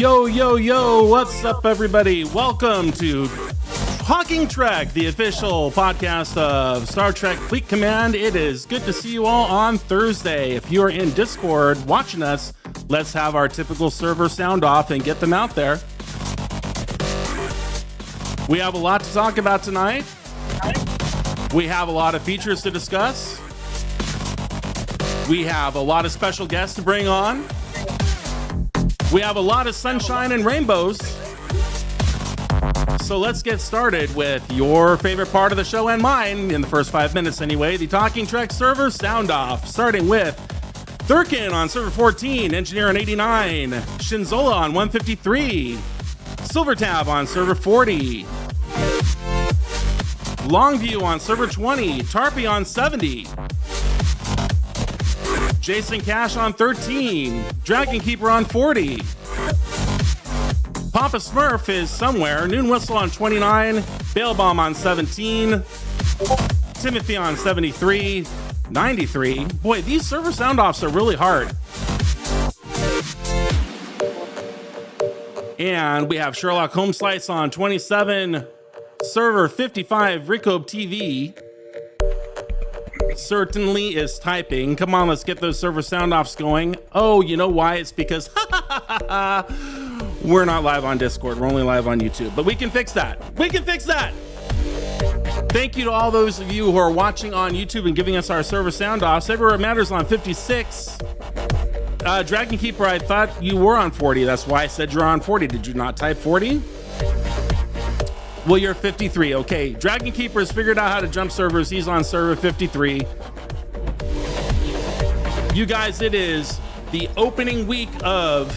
Yo, yo, yo, what's up, everybody? Welcome to Talking Trek, the official podcast of Star Trek Fleet Command. It is good to see you all on Thursday. If you are in Discord watching us, let's have our typical server sound off and get them out there. We have a lot to talk about tonight. We have a lot of features to discuss. We have a lot of special guests to bring on. We have a lot of sunshine and rainbows. So let's get started with your favorite part of the show and mine, in the first 5 minutes anyway, the Talking Trek server sound off, starting with Thurkin on server 14, Engineer on 89, Shinzola on 153, Silvertab on server 40, Longview on server 20, Tarpy on 70, Jason Cash on 13, Dragon Keeper on 40, Papa Smurf is somewhere, Noon Whistle on 29, Bail Bomb on 17, Timothy on 73, 93. Boy, these server sound offs are really hard. And we have Sherlock Holmes Slice on 27, server 55, Ricob TV. Certainly is typing. Come on, let's get those server sound offs going. Oh, you know why? It's because we're not live on Discord. We're only live on YouTube, but we can fix that. We can fix that. Thank you to all those of you who are watching on YouTube and giving us our server sound offs. Everywhere It Matters on 56. Dragon Keeper, I thought you were on 40. That's why I said you're on 40. Did you not type 40? Well, you're 53. Okay, Dragon Keeper has figured out how to jump servers. He's on server 53. You guys, it is the opening week of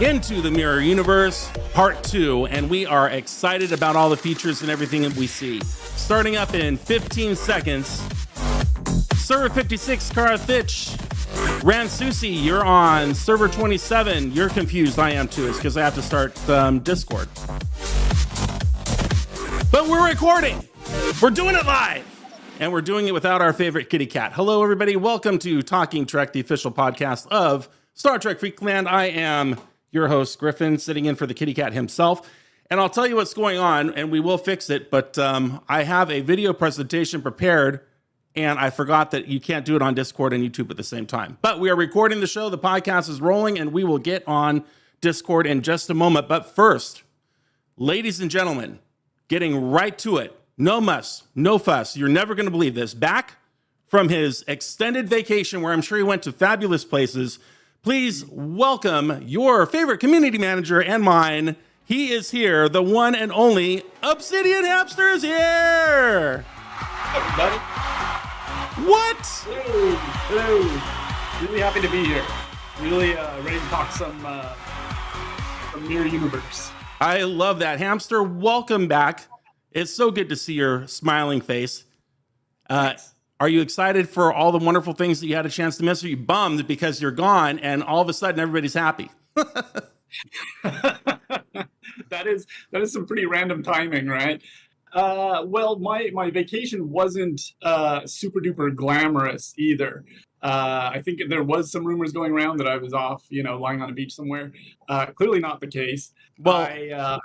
Into the Mirror Universe Part 2, and we are excited about all the features and everything that we see. Starting up in 15 seconds, server 56, Kara Fitch. Ransusi, you're on server 27. You're confused. I am too. It's because I have to start Discord. But we're recording. We're doing it live. And we're doing it without our favorite kitty cat. Hello, everybody. Welcome to Talking Trek, the official podcast of Star Trek Fleet Command. I am your host, Griffin, sitting in for the kitty cat himself. And I'll tell you what's going on, and we will fix it. But I have a video presentation prepared, and I forgot that you can't do it on Discord and YouTube at the same time. But we are recording the show. The podcast is rolling, and we will get on Discord in just a moment. But first, ladies and gentlemen, getting right to it. No muss, no fuss. You're never going to believe this. Back from his extended vacation, where I'm sure he went to fabulous places, please welcome your favorite community manager and mine. He is here, the one and only Obsidian. Hamster is here. Everybody. What? Hello. Really happy to be here. Really ready to talk some Mirror Universe. I love that. Hamster, welcome back. It's so good to see your smiling face. Are you excited for all the wonderful things that you had a chance to miss? Or are you bummed because you're gone and all of a sudden everybody's happy? That is some pretty random timing, right? Well, my vacation wasn't super duper glamorous either. I think there was some rumors going around that I was off, lying on a beach somewhere. Clearly not the case. Well,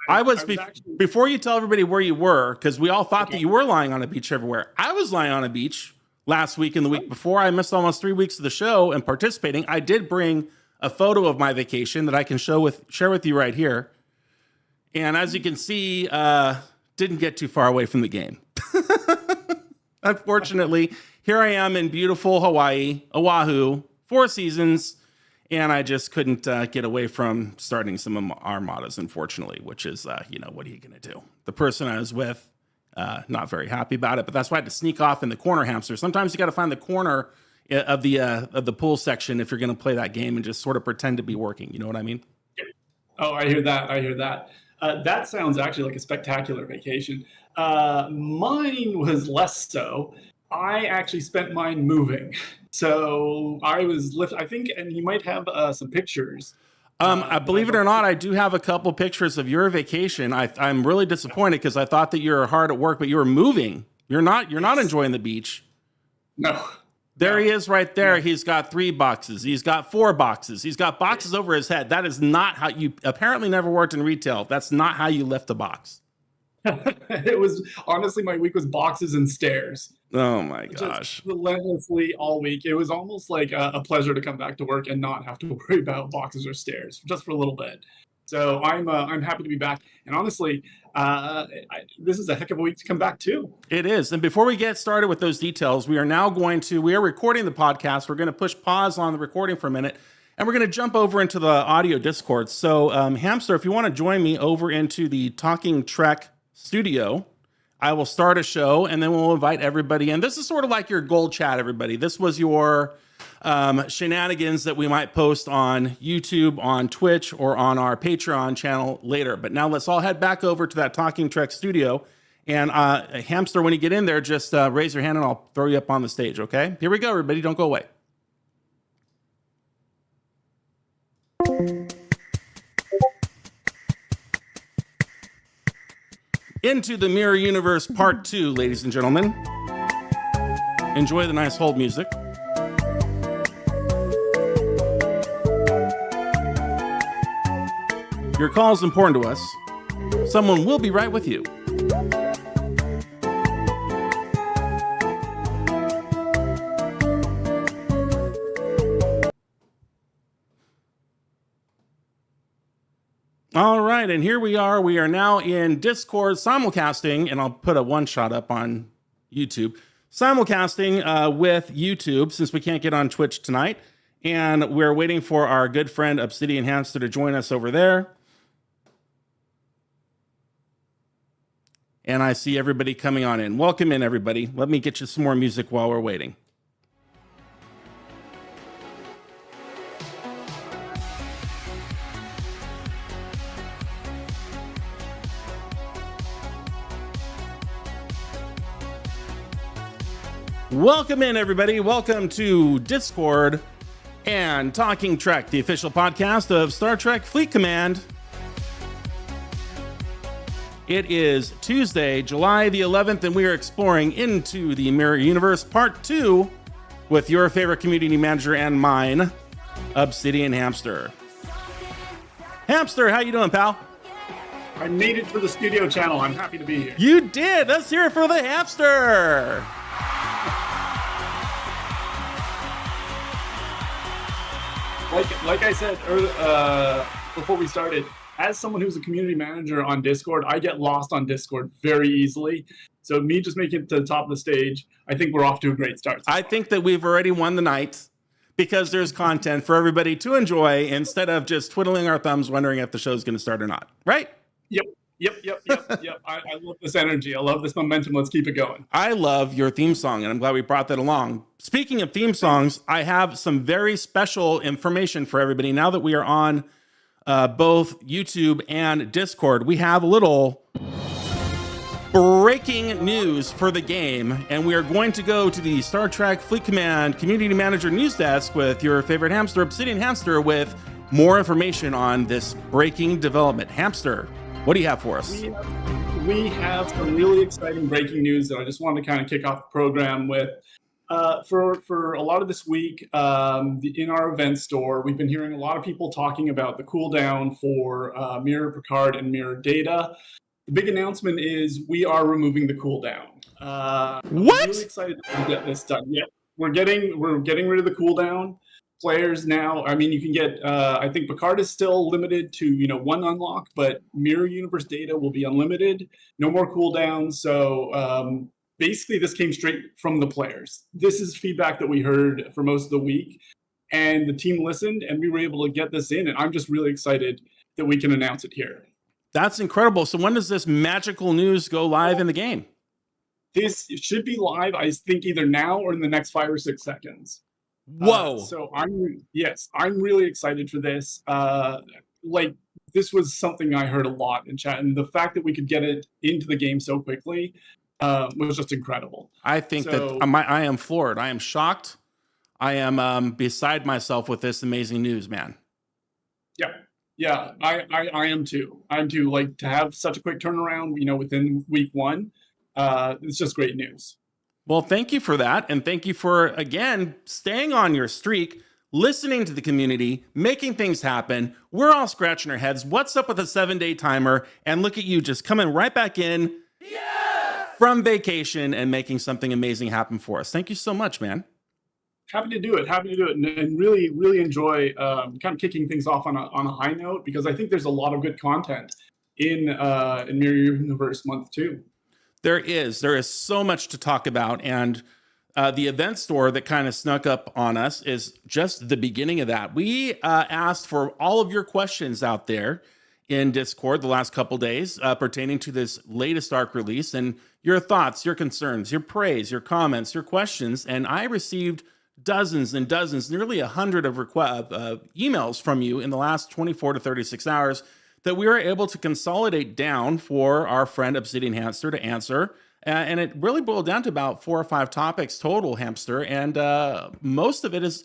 before you tell everybody where you were, because we all thought that you were lying on a beach everywhere. I was lying on a beach last week and the week before. I missed almost 3 weeks of the show and participating. I did bring a photo of my vacation that I can share with you right here. And as you can see, didn't get too far away from the game. Unfortunately, here I am in beautiful Hawaii, Oahu, Four Seasons, and I just couldn't get away from starting some armadas, unfortunately, which is, what are you going to do? The person I was with, not very happy about it, but that's why I had to sneak off in the corner, Hamster. Sometimes you got to find the corner of the pool section if you're going to play that game and just sort of pretend to be working. You know what I mean? Oh, I hear that. That sounds actually like a spectacular vacation. Mine was less so. I actually spent mine moving. So I was I think, and you might have some pictures. I believe it or not, I do have a couple pictures of your vacation. I'm really disappointed because I thought that you were hard at work, but you were moving. You're not enjoying the beach. No, There No. he is right there. Yeah. He's got 3 boxes. He's got 4 boxes. He's got boxes over his head. That is not how you apparently never worked in retail. That's not how you lift a box. It was honestly, my week was boxes and stairs. Oh my gosh. Just relentlessly all week. It was almost like a pleasure to come back to work and not have to worry about boxes or stairs just for a little bit. So I'm happy to be back. And honestly, this is a heck of a week to come back to. It is. And before we get started with those details, we are recording the podcast. We're going to push pause on the recording for a minute, and we're going to jump over into the audio Discord. So, Hamster, if you want to join me over into the Talking Trek studio, I will start a show, and then we'll invite everybody in. This is sort of like your gold chat, everybody. This was your shenanigans that we might post on YouTube, on Twitch, or on our Patreon channel later. But now let's all head back over to that Talking Trek studio. And Hamster, when you get in there, just raise your hand and I'll throw you up on the stage, okay? Here we go, everybody. Don't go away. Into the Mirror Universe Part 2, ladies and gentlemen. Enjoy the nice hold music. Your call is important to us. Someone will be right with you. All right, and here we are. We are now in Discord simulcasting, and I'll put a one-shot up on YouTube. Simulcasting with YouTube, since we can't get on Twitch tonight. And we're waiting for our good friend Obsidian Hamster to join us over there. And I see everybody coming on in. Welcome in, everybody. Let me get you some more music while we're waiting. Welcome in, everybody. Welcome to Discord and Talking Trek, the official podcast of Star Trek Fleet Command. It is Tuesday, July the 11th, and we are exploring into the Mirror Universe Part 2 with your favorite community manager and mine, Obsidian Hamster. Hamster, how you doing, pal? I made it for the studio channel. I'm happy to be here. You did. Let's hear it for the Hamster. Like I said before we started, as someone who's a community manager on Discord, I get lost on Discord very easily. So me just making it to the top of the stage, I think we're off to a great start. I think that we've already won the night because there's content for everybody to enjoy instead of just twiddling our thumbs wondering if the show's going to start or not. Right? Yep. I love this energy. I love this momentum. Let's keep it going. I love your theme song, and I'm glad we brought that along. Speaking of theme songs, I have some very special information for everybody. Now that we are on both YouTube and Discord, we have a little breaking news for the game, and we are going to go to the Star Trek Fleet Command Community Manager News Desk with your favorite hamster, Obsidian Hamster, with more information on this breaking development. Hamster, what do you have for us? We have some really exciting breaking news that I just wanted to kind of kick off the program with. For a lot of this week, in our event store, we've been hearing a lot of people talking about the cooldown for Mirror Picard and Mirror Data. The big announcement is we are removing the cooldown. What? I'm really excited to get this done. Yeah, we're getting rid of the cooldown. Players now, I mean, you can get, I think Picard is still limited to, 1 unlock, but Mirror Universe Data will be unlimited. No more cooldowns. So basically, this came straight from the players. This is feedback that we heard for most of the week, and the team listened, and we were able to get this in, and I'm just really excited that we can announce it here. That's incredible. So when does this magical news go live in the game? This should be live, I think, either now or in the next 5 or 6 seconds. Whoa. So I'm really excited for this. This was something I heard a lot in chat, and the fact that we could get it into the game so quickly was just incredible. I think that I am floored. I am shocked. I am beside myself with this amazing news, man. Yeah, I am too. I'm too. To have such a quick turnaround, within week 1, it's just great news. Well, thank you for that. And thank you for, again, staying on your streak, listening to the community, making things happen. We're all scratching our heads. What's up with a 7-day timer? And look at you just coming right back in from vacation and making something amazing happen for us. Thank you so much, man. Happy to do it. And really, really enjoy kind of kicking things off on a high note, because I think there's a lot of good content in Mirror Universe Month 2. There is so much to talk about, and the event store that kind of snuck up on us is just the beginning of that. We asked for all of your questions out there in Discord the last couple days pertaining to this latest ARC release, and your thoughts, your concerns, your praise, your comments, your questions, and I received dozens and dozens, nearly 100 of emails from you in the last 24 to 36 hours that we were able to consolidate down for our friend Obsidian Hamster to answer. And it really boiled down to about 4 or 5 topics total, Hamster. And most of it is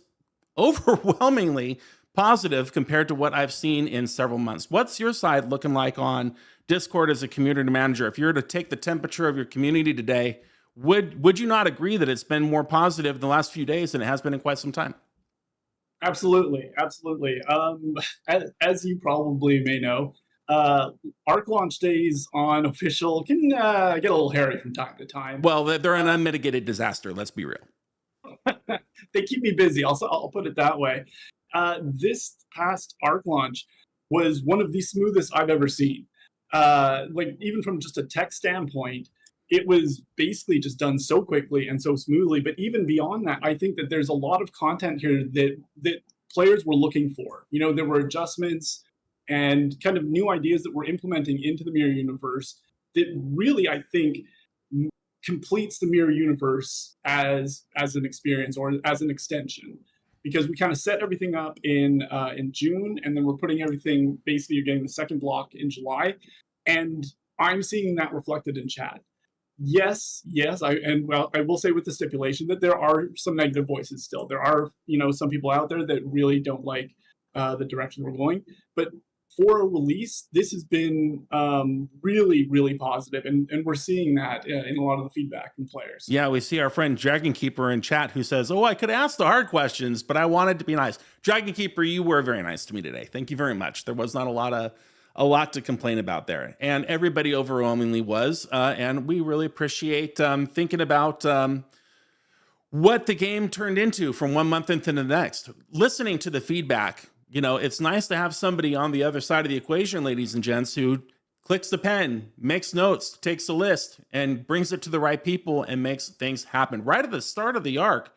overwhelmingly positive compared to what I've seen in several months. What's your side looking like on Discord as a community manager? If you were to take the temperature of your community today, would you not agree that it's been more positive in the last few days than it has been in quite some time? Absolutely. As you probably may know, ARC launch days on official can get a little hairy from time to time. Well, they're an unmitigated disaster. Let's be real. They keep me busy. I'll put it that way. This past ARC launch was one of the smoothest I've ever seen. Like, even from just a tech standpoint, it was basically just done so quickly and so smoothly. But even beyond that, I think that there's a lot of content here that players were looking for. You know, there were adjustments and kind of new ideas that we're implementing into the Mirror Universe that really, I think, completes the Mirror Universe as an experience or as an extension. Because we kind of set everything up in June, and then we're putting everything, basically you're getting the second block in July. And I'm seeing that reflected in chat. Yes, I will say with the stipulation that there are some negative voices still. There are, some people out there that really don't like the direction we're going. But for a release, this has been really, really positive, and we're seeing that in a lot of the feedback from players. Yeah, we see our friend Dragon Keeper in chat who says, "Oh, I could ask the hard questions, but I wanted to be nice." Dragon Keeper, you were very nice to me today. Thank you very much. There was not a lot to complain about there, and everybody overwhelmingly was, and we really appreciate thinking about what the game turned into from one month into the next. Listening to the feedback, it's nice to have somebody on the other side of the equation, ladies and gents, who clicks the pen, makes notes, takes a list, and brings it to the right people and makes things happen. Right at the start of the arc,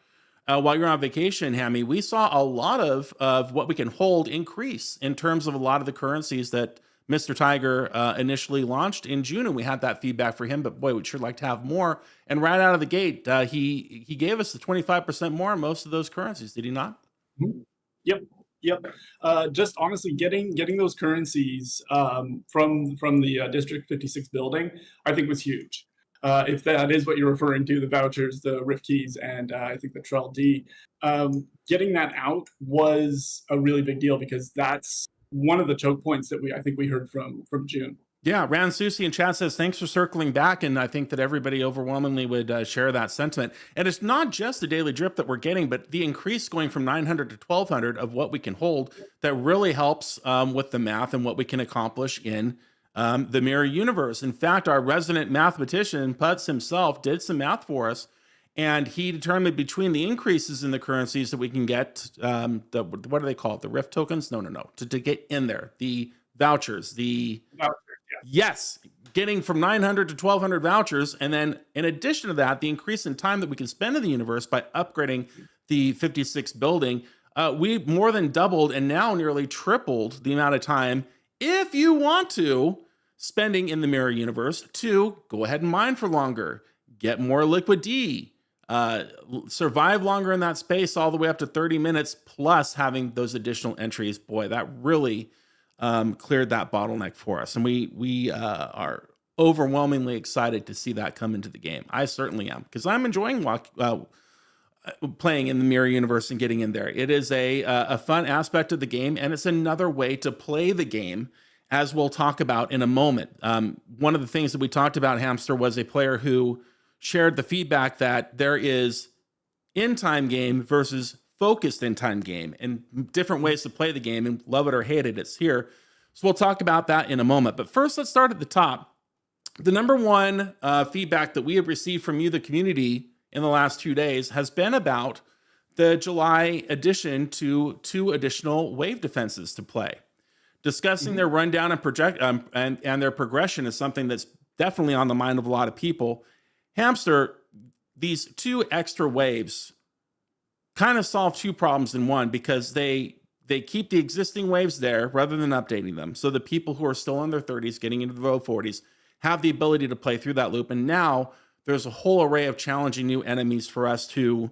while you're on vacation, Hammy, we saw a lot of what we can hold increase in terms of a lot of the currencies that Mr. Tiger initially launched in June, and we had that feedback for him, but boy, we'd sure like to have more. And right out of the gate, he gave us the 25% more on most of those currencies, did he not? Yep. Just honestly, getting those currencies from the District 56 building, I think was huge. If that is what you're referring to, the vouchers, the Rift keys, and I think the Trell D, getting that out was a really big deal, because that's one of the choke points that I think we heard from June. Yeah, Ran Susi in chat says, thanks for circling back, and I think that everybody overwhelmingly would share that sentiment. And it's not just the daily drip that we're getting, but the increase going from 900 to 1200 of what we can hold that really helps with the math and what we can accomplish in the Mirror Universe. In fact, our resident mathematician, Putz himself, did some math for us, and he determined between the increases in the currencies that we can get, what do they call it? The Rift tokens? No. To get in there, the vouchers, Yes, getting from 900 to 1200 vouchers. And then in addition to that, the increase in time that we can spend in the universe by upgrading the 56 building, we more than doubled and now nearly tripled the amount of time, if you want to, spending in the Mirror Universe to go ahead and mine for longer, get more liquid D, survive longer in that space all the way up to 30 minutes, plus having those additional entries. Boy, that really cleared that bottleneck for us. And we are overwhelmingly excited to see that come into the game. I certainly am, because I'm enjoying playing in the Mirror Universe and getting in there. It is a fun aspect of the game, and it's another way to play the game, as we'll talk about in a moment. One of the things that we talked about, Hamster, was a player who shared the feedback that there is in-time game versus focused in-time game and different ways to play the game, and love it or hate it, it's here. So we'll talk about that in a moment. But first, let's start at the top. The number one feedback that we have received from you, the community, in the last 2 days has been about the July addition to 2 additional wave defenses to play. Discussing their rundown and project and their progression is something that's definitely on the mind of a lot of people. Hamster, these 2 extra waves kind of solve 2 problems in one, because they keep the existing waves there rather than updating them. So the people who are still in their 30s, getting into the low 40s, have the ability to play through that loop. And now there's a whole array of challenging new enemies for us to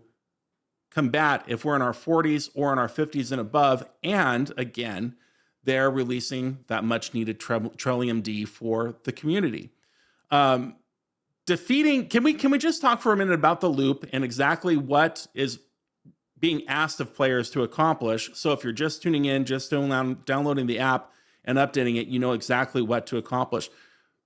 combat if we're in our 40s or in our 50s and above. And again, they're releasing that much needed Trillium D for the community. Defeating, can we just talk for a minute about the loop and exactly what is being asked of players to accomplish? So if you're just tuning in, just downloading the app and updating it, you know exactly what to accomplish.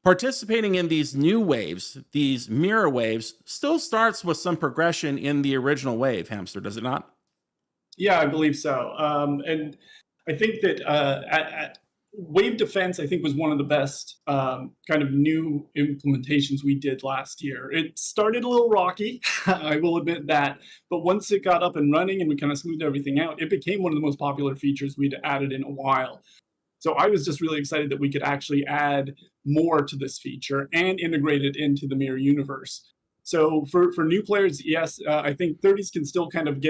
Participating in these new waves, these mirror waves, still starts with some progression in the original wave, Hamster, does it not? Yeah, I believe so. And I think that wave defense, I think, was one of the best kind of new implementations we did last year. It started a little rocky, I will admit that. But once it got up and running and we kind of smoothed everything out, it became one of the most popular features we'd added in a while. So I was just really excited that we could actually add more to this feature and integrate it into the mirror universe. So for new players, yes, I think 30s can still kind of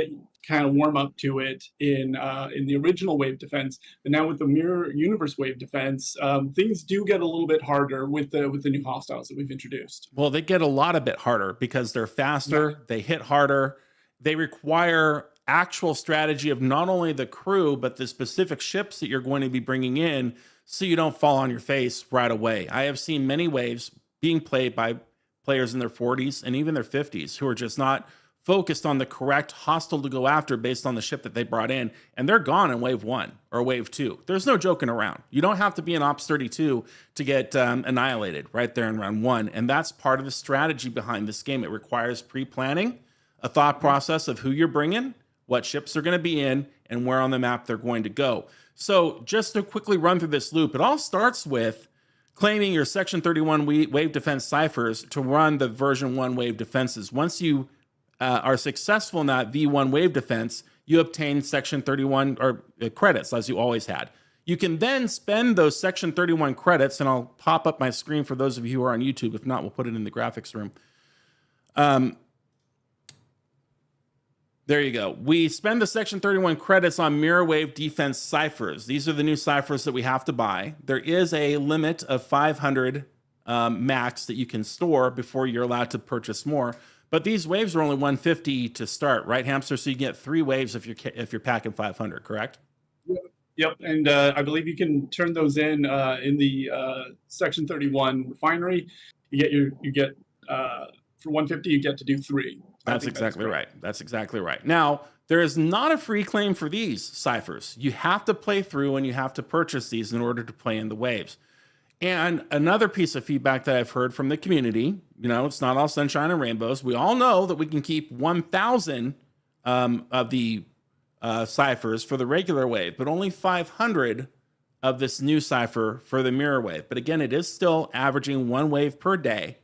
warm up to it in the original wave defense. But now with the mirror universe wave defense, things do get a little bit harder with the new hostiles that we've introduced. Well, they get a lot a bit harder because they're faster, they hit harder, they require actual strategy of not only the crew, but the specific ships that you're going to be bringing in, so you don't fall on your face right away. I have seen many waves being played by players in their 40s and even their 50s who are just not focused on the correct hostile to go after based on the ship that they brought in, and they're gone in wave 1 or wave 2. There's no joking around. You don't have to be an Ops 32 to get annihilated right there in round 1, and that's part of the strategy behind this game. It requires pre-planning, a thought process of who you're bringing, what ships are going to be in, and where on the map they're going to go. So just to quickly run through this loop, it all starts with claiming your Section 31 wave defense ciphers to run the version 1 wave defenses. Once you are successful in that V1 wave defense, you obtain Section 31 or credits, as you always had. You can then spend those Section 31 credits, and I'll pop up my screen for those of you who are on YouTube. If not, we'll put it in the graphics room. There you go. We spend the Section 31 credits on mirror wave defense ciphers. These are the new ciphers that we have to buy. There is a limit of 500 max that you can store before you're allowed to purchase more. But these waves are only 150 to start, right, Hamster? So you get 3 waves if you're packing 500, correct? Yep, and I believe you can turn those in the Section 31 refinery. You get for 150, you get to do 3. That's exactly right. That's exactly right. Now, there is not a free claim for these ciphers. You have to play through and you have to purchase these in order to play in the waves. And another piece of feedback that I've heard from the community, it's not all sunshine and rainbows. We all know that we can keep 1,000 of the ciphers for the regular wave, but only 500 of this new cipher for the mirror wave. But again, it is still averaging 1 wave per day,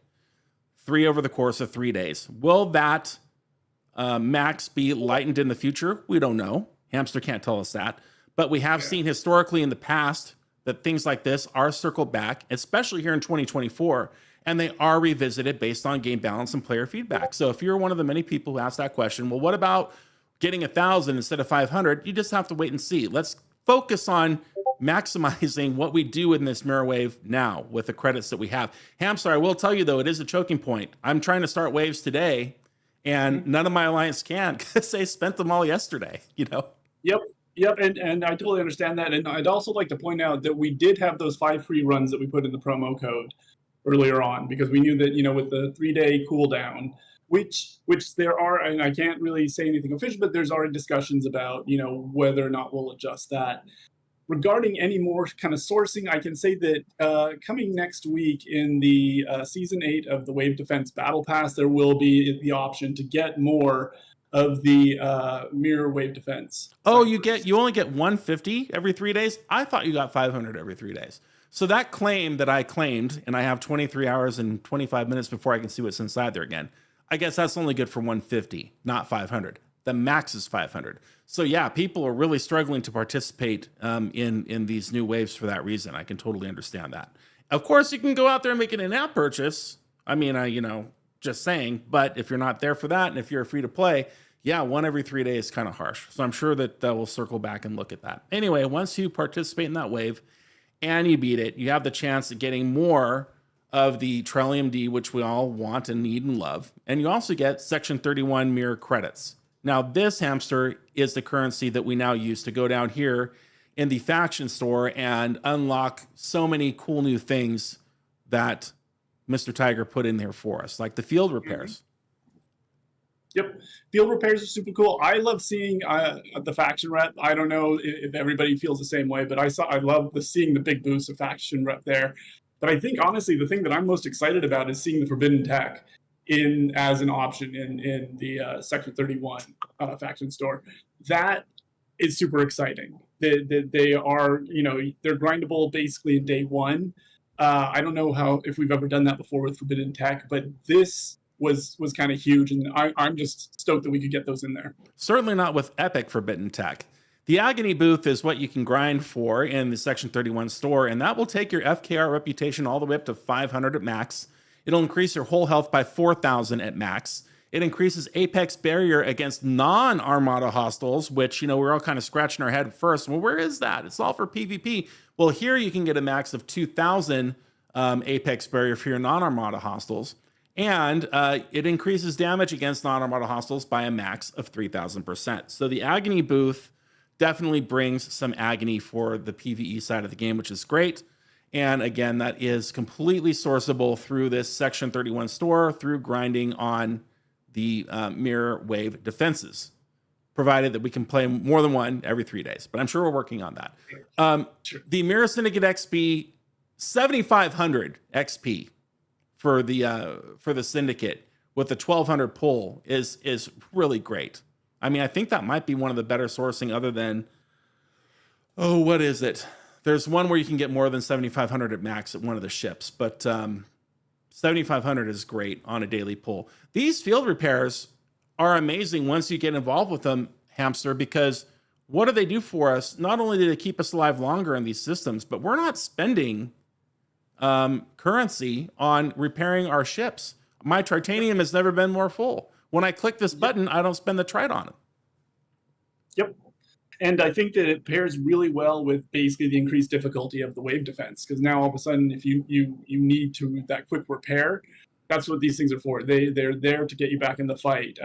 3 over the course of 3 days. Will that max be lightened in the future? We don't know. Hamster can't tell us that. But we have seen historically in the past that things like this are circled back, especially here in 2024, and they are revisited based on game balance and player feedback. So if you're one of the many people who asked that question, well, what about getting 1,000 instead of 500? You just have to wait and see. Let's focus on maximizing what we do in this mirror wave now with the credits that we have. Hamster, I will tell you, though, it is a choking point. I'm trying to start waves today, and none of my alliance can because they spent them all yesterday, Yep, and I totally understand that. And I'd also like to point out that we did have those 5 free runs that we put in the promo code earlier on, because we knew that, with the 3-day cooldown, which there are, and I can't really say anything official, but there's already discussions about, whether or not we'll adjust that. regarding any more kind of sourcing, I can say that coming next week in the Season 8 of the Wave Defense Battle Pass, there will be the option to get more of the mirror wave defense. Oh, you only get 150 every 3 days? I thought you got 500 every 3 days. So that claim that I claimed, and I have 23 hours and 25 minutes before I can see what's inside there again, I guess that's only good for 150, not 500. The max is 500. So yeah, people are really struggling to participate in these new waves for that reason. I can totally understand that. Of course, you can go out there and make an in-app purchase. I mean, just saying. But if you're not there for that, and if you're free to play, yeah, one every 3 days is kind of harsh. So I'm sure that we'll circle back and look at that. Anyway, once you participate in that wave and you beat it, you have the chance of getting more of the Trillium D, which we all want and need and love. And you also get Section 31 mirror credits. Now, this, Hamster, is the currency that we now use to go down here in the faction store and unlock so many cool new things that Mr. Tiger put in there for us, like the field repairs. Yep. Field repairs are super cool. I love seeing the faction rep. I don't know if everybody feels the same way, but I love seeing the big boost of faction rep there. But I think, honestly, the thing that I'm most excited about is seeing the forbidden tech as an option in the Section 31 faction store. That is super exciting. They are, they're grindable basically in day one. I don't know if we've ever done that before with forbidden tech, but this was kind of huge, and I'm just stoked that we could get those in there. Certainly not with epic forbidden tech. The Agony booth is what you can grind for in the Section 31 store, and that will take your FKR reputation all the way up to 500 at max. It'll increase your whole health by 4,000 at max. It increases Apex barrier against non-Armada hostiles, which, we're all kind of scratching our head first. Well, where is that? It's all for PvP. Well, here you can get a max of 2,000 Apex barrier for your non-Armada hostiles. And it increases damage against non-Armada hostiles by a max of 3,000%. So the Agony booth definitely brings some agony for the PvE side of the game, which is great. And again, that is completely sourceable through this Section 31 store, through grinding on the mirror wave defenses, provided that we can play more than one every 3 days. But I'm sure we're working on that. The Mirror Syndicate XP, 7,500 XP for the Syndicate with the 1,200 pull is really great. I mean, I think that might be one of the better sourcing other than, what is it? There's one where you can get more than 7,500 at max at one of the ships, but 7,500 is great on a daily pull. These field repairs are amazing once you get involved with them, Hamster, because what do they do for us? Not only do they keep us alive longer in these systems, but we're not spending currency on repairing our ships. My Tritanium has never been more full. When I click this button, I don't spend the Trit on it. Yep. And I think that it pairs really well with basically the increased difficulty of the wave defense, because now all of a sudden, if you need to that quick repair, that's what these things are for. They're there to get you back in the fight.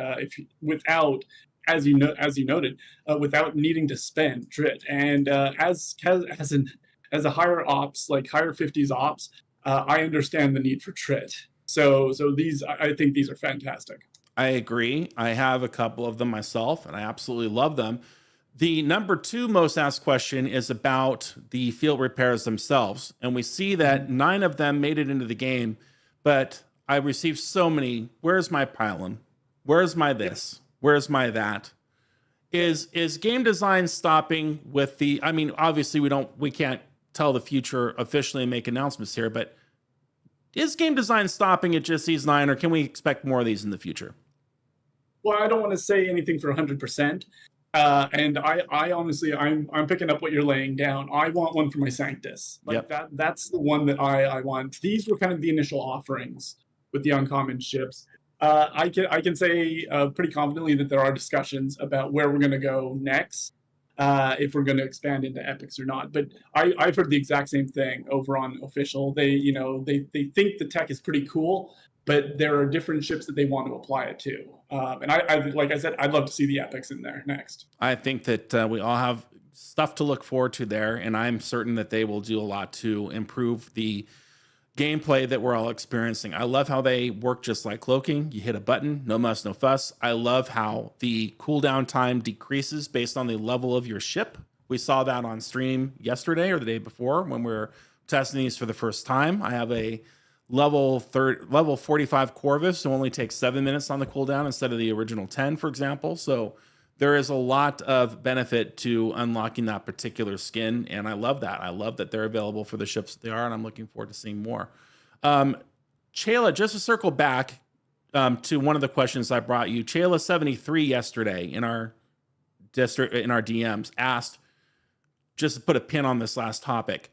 Without, as you noted, without needing to spend Trit. And as a higher ops, like higher 50s ops, I understand the need for Trit. So I think these are fantastic. I agree. I have a couple of them myself, and I absolutely love them. The number 2 most asked question is about the field repairs themselves. And we see that 9 of them made it into the game, but I received so many. Where's my pylon? Where's my this? Where's my that? Is game design stopping with obviously we can't tell the future officially and make announcements here, but is game design stopping at just these 9, or can we expect more of these in the future? Well, I don't want to say anything for 100%. And I honestly, I'm picking up what you're laying down. I want one for my Sanctus. That's the one that I want. These were kind of the initial offerings with the uncommon ships. I can say pretty confidently that there are discussions about where we're going to go next, if we're going to expand into epics or not. But I've heard the exact same thing over on official. They think the tech is pretty cool, but there are different ships that they want to apply it to. And I like I said, I'd love to see the epics in there next. I think that we all have stuff to look forward to there, and I'm certain that they will do a lot to improve the gameplay that we're all experiencing. I love how they work just like cloaking. You hit a button, no muss, no fuss. I love how the cooldown time decreases based on the level of your ship, We saw that on stream yesterday or the day before when we were testing these for the first time. I have a level 45 Corvus, who only takes 7 minutes on the cooldown instead of the original 10, for example. So there is a lot of benefit to unlocking that particular skin, and I love that. I love that they're available for the ships that they are, and I'm looking forward to seeing more. Chayla, just to circle back to one of the questions I brought you, Chayla73 yesterday in our DMs asked, just to put a pin on this last topic,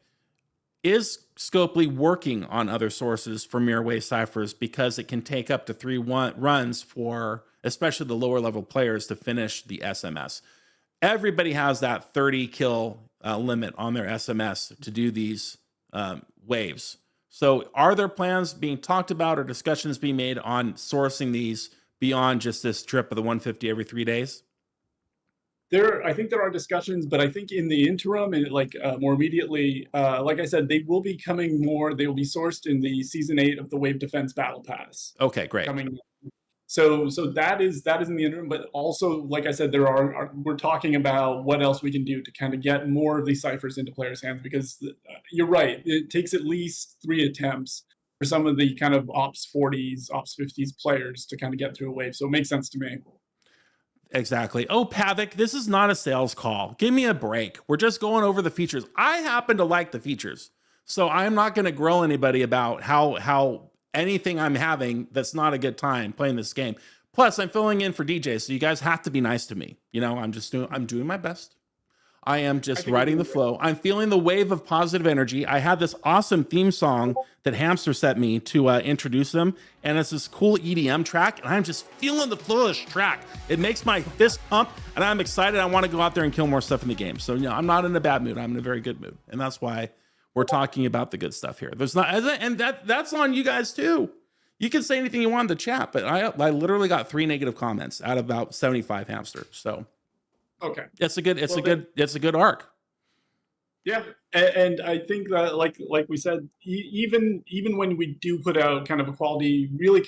is Scopely working on other sources for mirror wave ciphers, because it can take up to 3 runs for especially the lower level players to finish the SMS. Everybody has that 30 kill limit on their SMS to do these waves. So are there plans being talked about or discussions being made on sourcing these beyond just this trip of the 150 every 3 days? I think there are discussions, but I think in the interim and more immediately, like I said, they will be coming more. They will be sourced in the season 8 of the Wave Defense Battle Pass. Okay, great. Coming. So that is in the interim, but also, like I said, we're talking about what else we can do to kind of get more of these ciphers into players' hands, because you're right, it takes at least 3 attempts for some of the kind of Ops 40s, Ops 50s players to kind of get through a wave. So it makes sense to me. Exactly. Oh, Pavik, this is not a sales call. Give me a break. We're just going over the features. I happen to like the features, so I'm not going to grill anybody about how anything I'm having that's not a good time playing this game. Plus, I'm filling in for DJ, so you guys have to be nice to me. You know, I'm doing my best. I am just riding the flow. I'm feeling the wave of positive energy. I had this awesome theme song that Hamster sent me to introduce them, and it's this cool EDM track, and I'm just feeling the flow of this track. It makes my fist pump, and I'm excited. I want to go out there and kill more stuff in the game. So, I'm not in a bad mood. I'm in a very good mood, and that's why we're talking about the good stuff here. There's not, and that's on you guys too. You can say anything you want in the chat, but I literally got 3 negative comments out of about 75 Hamster. So. Okay. It's a good arc. Yeah, and I think that like we said, even when we do put out kind of a quality, really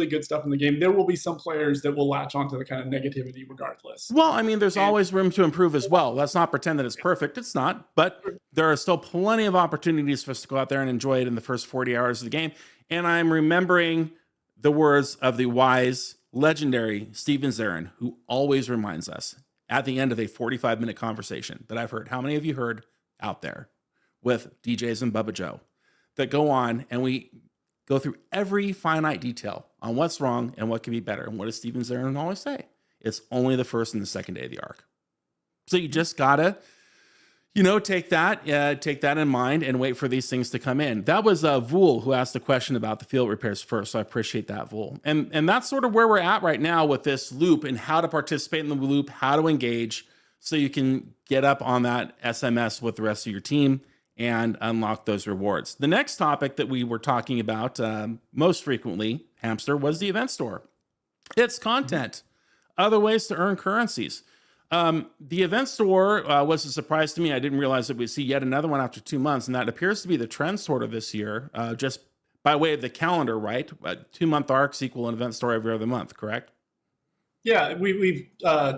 good stuff in the game, there will be some players that will latch onto the kind of negativity regardless. Well, I mean, there's always room to improve as well. Let's not pretend that it's perfect. It's not, but there are still plenty of opportunities for us to go out there and enjoy it in the first 40 hours of the game. And I'm remembering the words of the wise, legendary Steven Zarin, who always reminds us at the end of a 45-minute conversation that I've heard. How many of you heard out there with DJs and Bubba Joe that go on and we go through every finite detail on what's wrong and what can be better? And what does Steven Zarin always say? It's only the first and the second day of the arc. So you just gotta, take that in mind and wait for these things to come in. That was Vool who asked the question about the field repairs first. So I appreciate that, Vool. And that's sort of where we're at right now with this loop and how to participate in the loop, how to engage so you can get up on that SMS with the rest of your team and unlock those rewards. The next topic that we were talking about most frequently, Hamster, was the event store. It's content, other ways to earn currencies. The event store was a surprise to me. I didn't realize that we'd see yet another one after 2 months, and that appears to be the trend sort of this year, just by way of the calendar, right? 2-month arcs equal an event store every other month, correct? Yeah, we've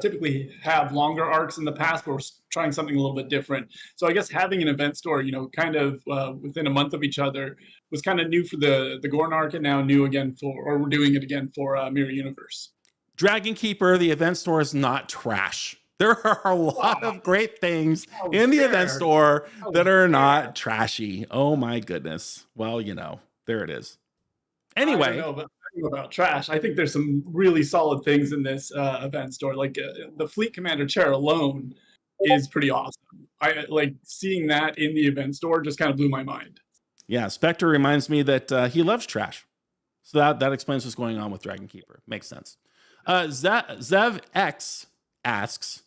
typically have longer arcs in the past, but we're trying something a little bit different. So I guess having an event store, kind of within a month of each other was kind of new for the Gorn arc, and now new again we're doing it again for Mirror Universe. Dragon Keeper, the event store is not trash. There are a lot of great things in the event store that are not trashy. Oh my goodness. Well, there it is. Anyway. I don't know, but about trash, I think there's some really solid things in this event store. Like the Fleet Commander chair alone is pretty awesome. I like seeing that in the event store, just kind of blew my mind. Yeah, Spectre reminds me that he loves trash. So that explains what's going on with Dragon Keeper. Makes sense. Zev X asks,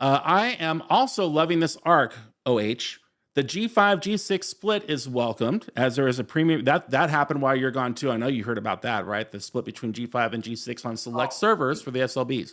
I am also loving this arc, OH. The G5, G6 split is welcomed as there is a premium. That happened while you're gone too. I know you heard about that, right? The split between G5 and G6 on select servers for the SLBs.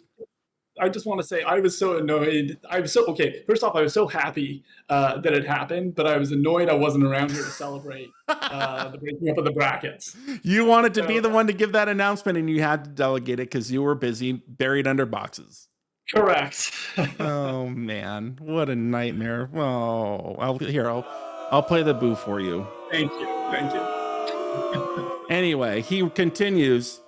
I just want to say I was so annoyed. First off, I was so happy that it happened, but I was annoyed I wasn't around here to celebrate the breaking up of the brackets. You wanted to be the one to give that announcement, and you had to delegate it because you were busy buried under boxes. Correct. Oh man, what a nightmare. Oh, I'll play the boo for you. Thank you. Thank you. Anyway, he continues.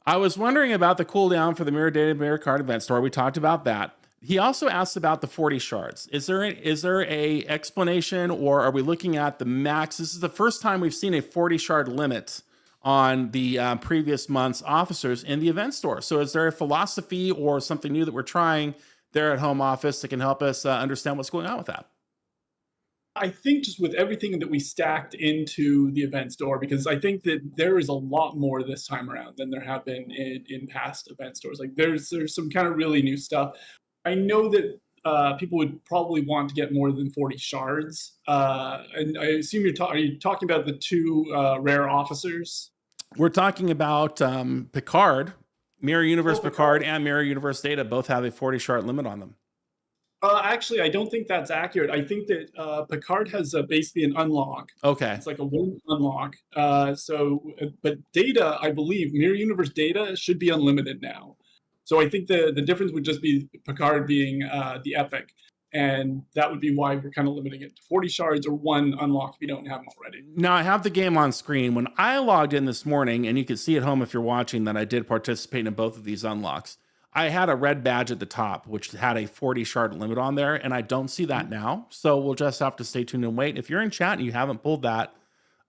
I was wondering about the cooldown for the Mirror Data Mirror Card Event Store. We talked about that. He also asked about the 40 shards. Is there a explanation, or are we looking at the max? This is the first time we've seen a 40 shard limit on the previous month's officers in the event store. So is there a philosophy or something new that we're trying there at home office that can help us understand what's going on with that? I think just with everything that we stacked into the event store, because I think that there is a lot more this time around than there have been in past event stores. Like there's some kind of really new stuff. I know that people would probably want to get more than 40 shards. And I assume are you talking about the two rare officers? We're talking about Picard, Mirror Universe Picard, and Mirror Universe Data both have a 40 shard limit on them. Actually, I don't think that's accurate. I think that Picard has basically an unlock. Okay. It's like a one unlock. But Data, I believe, Mirror Universe Data should be unlimited now. So I think the difference would just be Picard being the epic. And that would be why we're kind of limiting it to 40 shards or one unlock if you don't have them already. Now, I have the game on screen. When I logged in this morning, and you can see at home if you're watching that I did participate in both of these unlocks, I had a red badge at the top, which had a 40 shard limit on there, and I don't see that now. So we'll just have to stay tuned and wait. If you're in chat and you haven't pulled that,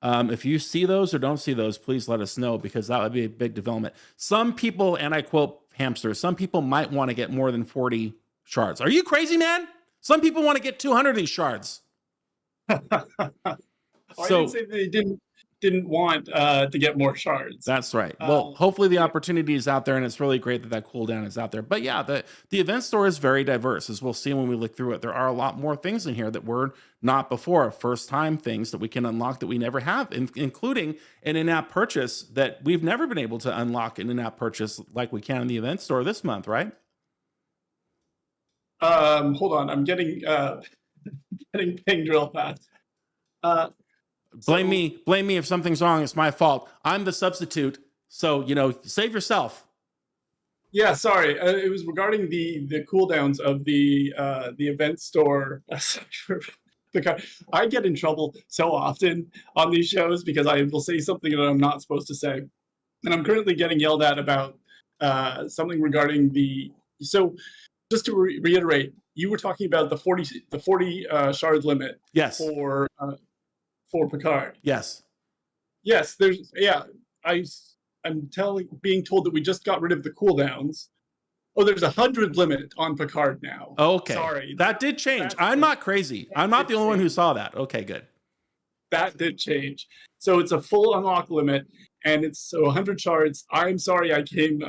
if you see those or don't see those, please let us know, because that would be a big development. Some people, and I quote Hamster, some people might want to get more than 40 shards. Are you crazy, man? Some people want to get 200 of these shards. I didn't say they didn't want to get more shards. That's right. Well, hopefully the opportunity is out there, and it's really great that cooldown is out there. But yeah, the event store is very diverse, as we'll see when we look through it. There are a lot more things in here that were not before, first-time things that we can unlock that we never have, including an in-app purchase that we've never been able to unlock an in-app purchase like we can in the event store this month, right? Hold on, I'm getting pinged real fast. Blame me if something's wrong. It's my fault. I'm the substitute. So, save yourself. Yeah, sorry. It was regarding the cooldowns of the event store. I get in trouble so often on these shows because I will say something that I'm not supposed to say. And I'm currently getting yelled at about something regarding so just to reiterate, you were talking about the 40 shard limit. Yes. For Picard. Yes. Yes, I'm being told that we just got rid of the cooldowns. Oh, there's 100 limit on Picard now. Okay. Sorry. That did change. I'm not crazy. I'm not the only one who saw that. Okay, good. That did change. So it's a full unlock limit, and it's 100 shards. I'm sorry I came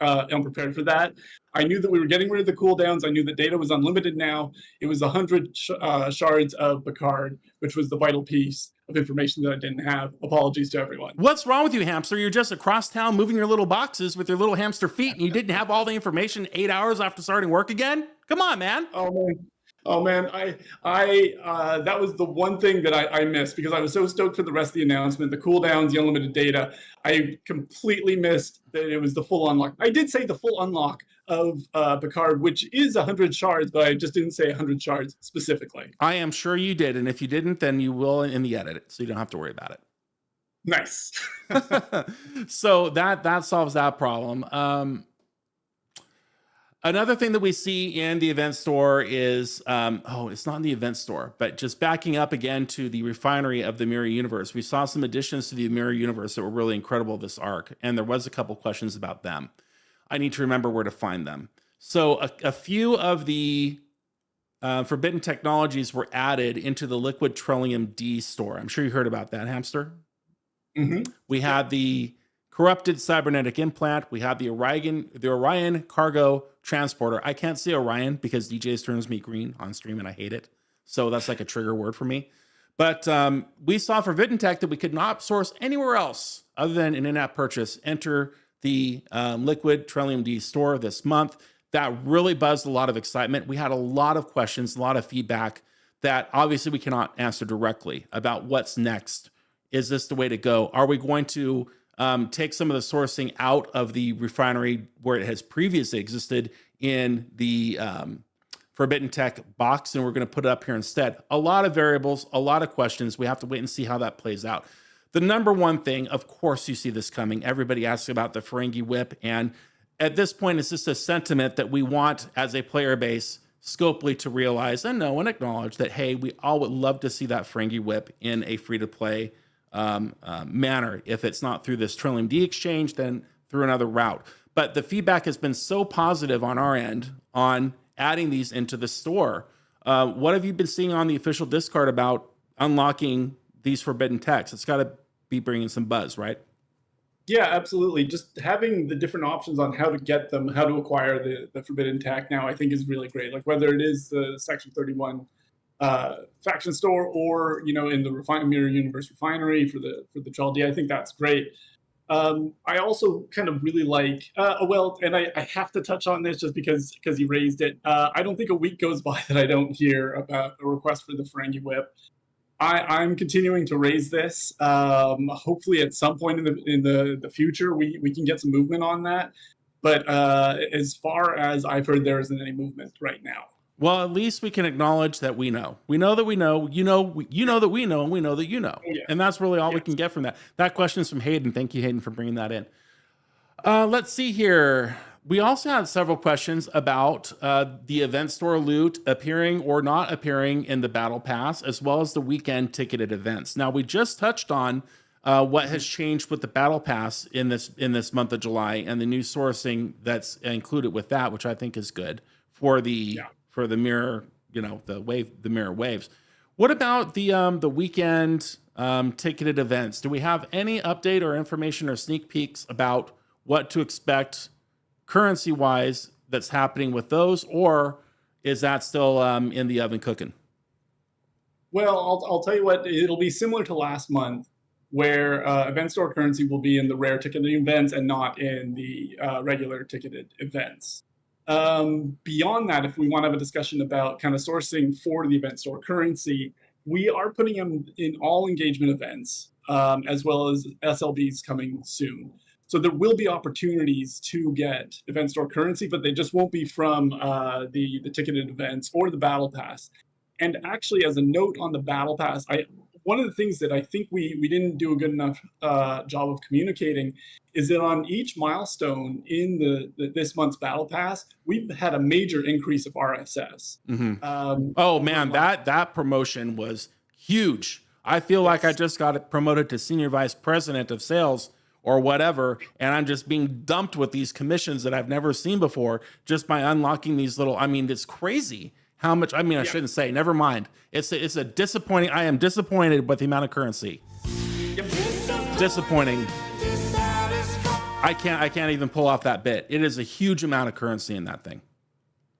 unprepared for that. I knew that we were getting rid of the cooldowns. I knew that data was unlimited now. It was 100 shards of Picard, which was the vital piece of information that I didn't have. Apologies to everyone. What's wrong with you, Hamster? You're just across town moving your little boxes with your little hamster feet, and you didn't have all the information 8 hours after starting work again? Come on, man. Oh man, I that was the one thing that I missed because I was so stoked for the rest of the announcement, the cooldowns, the unlimited data. I completely missed that it was the full unlock. I did say the full unlock of Picard, which is 100 shards, but I just didn't say 100 shards specifically. I am sure you did, and if you didn't, then you will in the edit, so you don't have to worry about it. Nice. So that solves that problem. Another thing that we see in the event store is, it's not in the event store, but just backing up again to the refinery of the Mirror Universe. We saw some additions to the Mirror Universe that were really incredible this arc, and there was a couple questions about them. I need to remember where to find them. So a few of the forbidden technologies were added into the Liquid Trillium D store. I'm sure you heard about that, Hamster. Mm-hmm. We had the corrupted cybernetic implant. We have the Orion cargo transporter. I can't say Orion because DJz turns me green on stream and I hate it. So that's like a trigger word for me. But we saw forbidden tech that we could not source anywhere else other than an in-app purchase enter the Liquid Trillium D store this month. That really buzzed a lot of excitement. We had a lot of questions, a lot of feedback that obviously we cannot answer directly about what's next. Is this the way to go? Are we going to take some of the sourcing out of the refinery where it has previously existed in the Forbidden Tech box, and we're going to put it up here instead. A lot of variables, a lot of questions. We have to wait and see how that plays out. The number one thing, of course, you see this coming. Everybody asks about the Ferengi Whip, and at this point, it's just a sentiment that we want as a player base Scopely to realize and know and acknowledge that, hey, we all would love to see that Ferengi Whip in a free-to-play manner. If it's not through this Trillium D exchange, then through another route. But the feedback has been so positive on our end on adding these into the store. What have you been seeing on the official Discord about unlocking these Forbidden Techs? It's got to be bringing some buzz, right? Yeah, absolutely. Just having the different options on how to get them, how to acquire the Forbidden Tech now, I think is really great. Like whether it is the Section 31 faction store or, you know, in the Mirror Universe Refinery for the Chaldi, I think that's great. I also kind of really like, and I have to touch on this just because you raised it. I don't think a week goes by that I don't hear about a request for the Ferengi Whip. I'm continuing to raise this. Hopefully, at some point in the future, we can get some movement on that. But as far as I've heard, there isn't any movement right now. Well, at least we can acknowledge that we know. We know that we know. You know that we know, and we know that you know. Yeah. And that's really all we can get from that. That question is from Hayden. Thank you, Hayden, for bringing that in. Let's see here. We also had several questions about the event store loot appearing or not appearing in the Battle Pass, as well as the weekend ticketed events. Now, we just touched on what has changed with the Battle Pass in this month of July and the new sourcing that's included with that, which I think is good for the mirror, the mirror waves. What about the weekend ticketed events? Do we have any update or information or sneak peeks about what to expect currency-wise that's happening with those, or is that still in the oven cooking? Well, I'll tell you what, it'll be similar to last month, where event store currency will be in the rare ticketed events and not in the regular ticketed events. Beyond that, if we want to have a discussion about kind of sourcing for the event store currency, we are putting them in all engagement events, as well as SLBs coming soon. So there will be opportunities to get event store currency, but they just won't be from the ticketed events or the Battle Pass. And actually, as a note on the Battle Pass, one of the things that I think we didn't do a good enough job of communicating is that on each milestone in this month's Battle Pass, we've had a major increase of RSS. Mm-hmm. That promotion was huge. I feel like I just got promoted to Senior Vice President of Sales or whatever, and I'm just being dumped with these commissions that I've never seen before just by unlocking these little, it's crazy how much, I shouldn't say, never mind. It's a disappointing, I am disappointed with the amount of currency. Yep. Disappointing. I can't even pull off that bit. It is a huge amount of currency in that thing.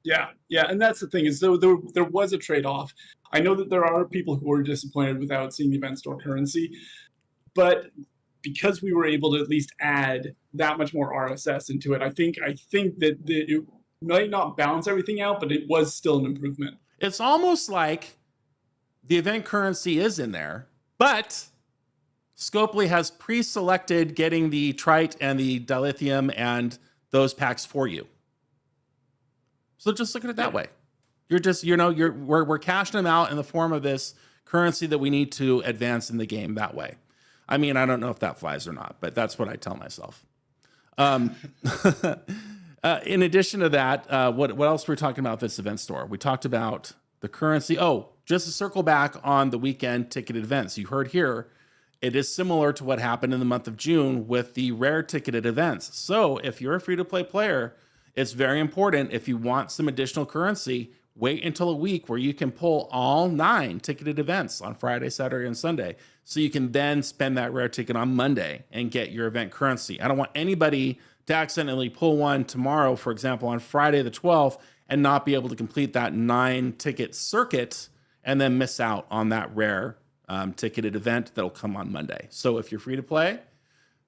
Yeah, and that's the thing is there was a trade-off. I know that there are people who are disappointed without seeing the event store currency, but because we were able to at least add that much more RSS into it, I think that it might not balance everything out, but it was still an improvement. It's almost like the event currency is in there, but Scopely has pre-selected getting the Trite and the Dilithium and those packs for you. So just look at it that way. You're just, we're cashing them out in the form of this currency that we need to advance in the game that way. I don't know if that flies or not, but that's what I tell myself. In addition to that, what else were we talking about this event store? We talked about the currency. Oh, just to circle back on the weekend ticketed events. You heard here, it is similar to what happened in the month of June with the rare ticketed events. So if you're a free-to-play player, it's very important, if you want some additional currency, wait until a week where you can pull all 9 ticketed events on Friday, Saturday, and Sunday. So you can then spend that rare ticket on Monday and get your event currency. I don't want anybody to accidentally pull one tomorrow, for example, on Friday the 12th, and not be able to complete that 9-ticket circuit and then miss out on that rare ticketed event that'll come on Monday. So if you're free to play,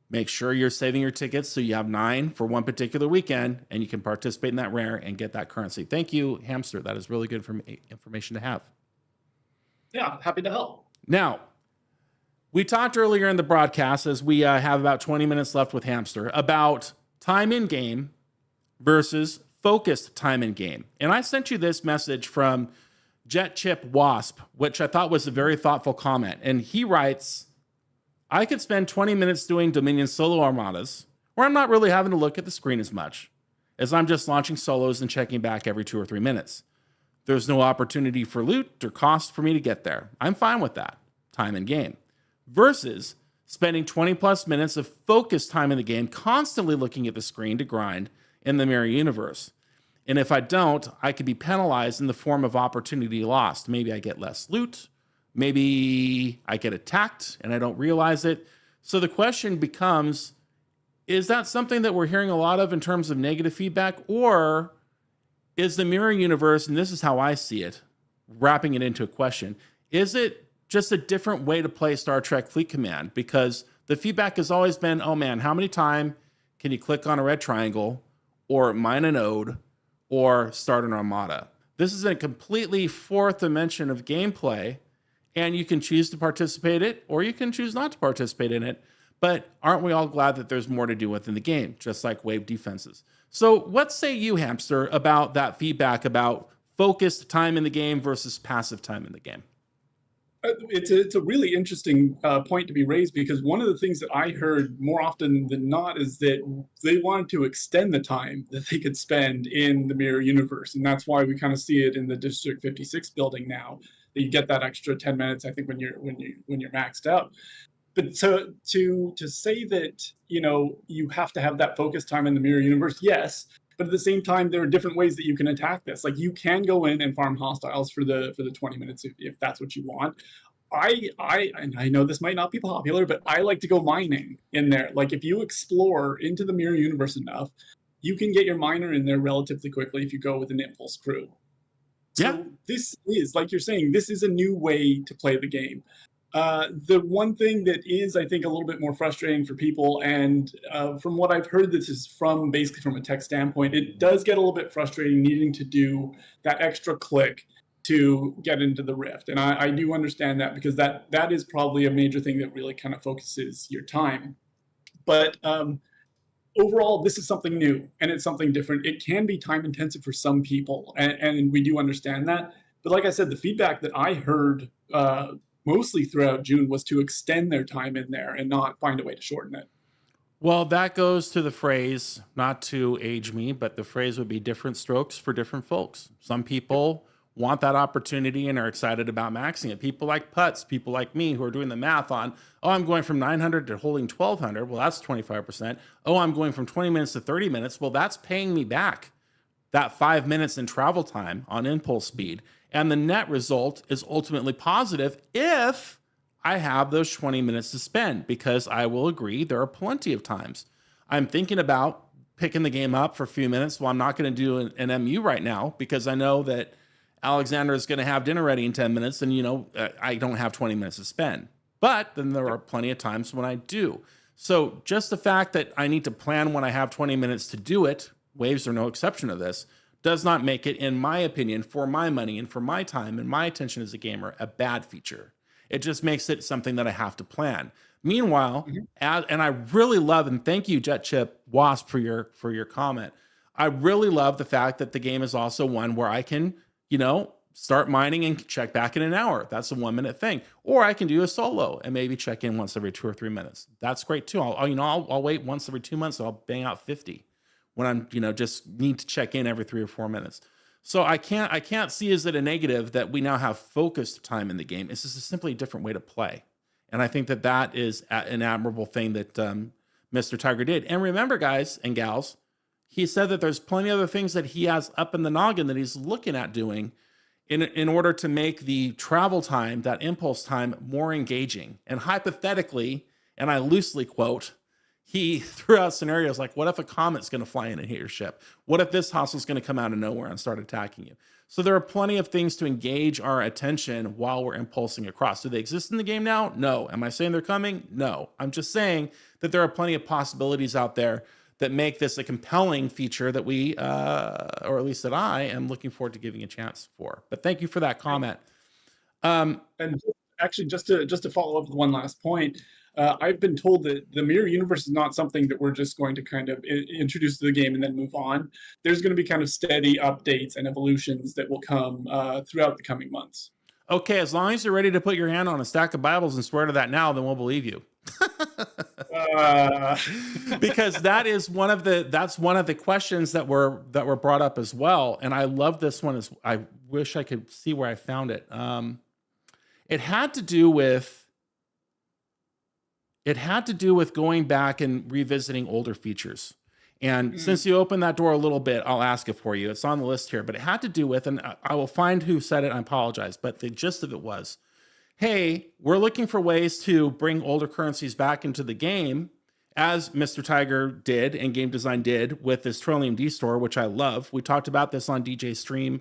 make sure you're saving your tickets so you have 9 for one particular weekend and you can participate in that rare and get that currency. Thank you, Hamster. That is really good information to have. Yeah, happy to help. Now, we talked earlier in the broadcast, as we have about 20 minutes left with Hamster, about time in game versus focused time in game. And I sent you this message from Jet Chip Wasp, which I thought was a very thoughtful comment. And he writes, I could spend 20 minutes doing Dominion solo armadas, where I'm not really having to look at the screen as much, as I'm just launching solos and checking back every 2 or 3 minutes. There's no opportunity for loot or cost for me to get there. I'm fine with that time in game. Versus spending 20 plus minutes of focused time in the game, constantly looking at the screen to grind in the mirror universe. And if I don't, I could be penalized in the form of opportunity lost. Maybe I get less loot. Maybe I get attacked and I don't realize it. So the question becomes, is that something that we're hearing a lot of in terms of negative feedback? Or is the mirror universe, and this is how I see it, wrapping it into a question, is it just a different way to play Star Trek Fleet Command? Because the feedback has always been, oh man, how many times can you click on a red triangle or mine a node or start an armada? This is a completely fourth dimension of gameplay, and you can choose to participate in it or you can choose not to participate in it. But aren't we all glad that there's more to do within the game, just like wave defenses? So what say you, Hamster, about that feedback about focused time in the game versus passive time in the game? It's a really interesting point to be raised, because one of the things that I heard more often than not is that they wanted to extend the time that they could spend in the mirror universe, and that's why we kind of see it in the District 56 building now. That you get that extra 10 minutes, I think, when you're maxed out. But to say that you have to have that focus time in the mirror universe, yes. But at the same time, there are different ways that you can attack this. Like, you can go in and farm hostiles for the 20 minutes if that's what you want. And I know this might not be popular, but I like to go mining in there. Like, if you explore into the mirror universe enough, you can get your miner in there relatively quickly if you go with an impulse crew. So this is, like you're saying, this is a new way to play the game. The one thing that is, I think, a little bit more frustrating for people, and from what I've heard, this is basically from a tech standpoint, it does get a little bit frustrating needing to do that extra click to get into the rift. And I do understand that, because that is probably a major thing that really kind of focuses your time. But overall, this is something new and it's something different. It can be time intensive for some people, and we do understand that. But like I said, the feedback that I heard mostly throughout June was to extend their time in there and not find a way to shorten it. Well, that goes to the phrase, not to age me, but the phrase would be different strokes for different folks. Some people want that opportunity and are excited about maxing it. People like Putz, people like me who are doing the math on, oh, I'm going from 900 to holding 1200. Well, that's 25%. Oh, I'm going from 20 minutes to 30 minutes. Well, that's paying me back that 5 minutes in travel time on impulse speed. And the net result is ultimately positive if I have those 20 minutes to spend, because I will agree there are plenty of times I'm thinking about picking the game up for a few minutes. Well, I'm not going to do an MU right now because I know that Alexander is going to have dinner ready in 10 minutes and, I don't have 20 minutes to spend. But then there are plenty of times when I do. So just the fact that I need to plan when I have 20 minutes to do it, waves are no exception to this, does not make it, in my opinion, for my money and for my time and my attention as a gamer, a bad feature. It just makes it something that I have to plan. Meanwhile, and I really love, and thank you, Jet Chip Wasp, for your comment. I really love the fact that the game is also one where I can, start mining and check back in an hour. That's a 1 minute thing. Or I can do a solo and maybe check in once every 2 or 3 minutes. That's great too. I'll wait once every 2 months. So I'll bang out 50 when I'm, just need to check in every 3 or 4 minutes. So I can't see as it a negative that we now have focused time in the game. It's just simply a different way to play. And I think that is an admirable thing that Mr. Tiger did. And remember, guys and gals, he said that there's plenty of other things that he has up in the noggin that he's looking at doing in order to make the travel time, that impulse time, more engaging. And hypothetically, and I loosely quote, he threw out scenarios like, what if a comet's going to fly in and hit your ship? What if this hostile's going to come out of nowhere and start attacking you? So there are plenty of things to engage our attention while we're impulsing across. Do they exist in the game now? No. Am I saying they're coming? No. I'm just saying that there are plenty of possibilities out there that make this a compelling feature that we, or at least that I am looking forward to giving a chance for. But thank you for that comment. And actually, just to follow up with one last point, I've been told that the mirror universe is not something that we're just going to kind of introduce to the game and then move on. There's going to be kind of steady updates and evolutions that will come throughout the coming months. Okay, as long as you're ready to put your hand on a stack of Bibles and swear to that now, then we'll believe you. Because that's one of the questions that were brought up as well, and I love this one. I wish I could see where I found it. It had to do with going back and revisiting older features. And since you opened that door a little bit, I'll ask it for you. It's on the list here, but it had to do with, and I will find who said it. I apologize, but the gist of it was, hey, we're looking for ways to bring older currencies back into the game, as Mr. Tiger did and game design did with this Trillium D store, which I love. We talked about this on DJ Stream,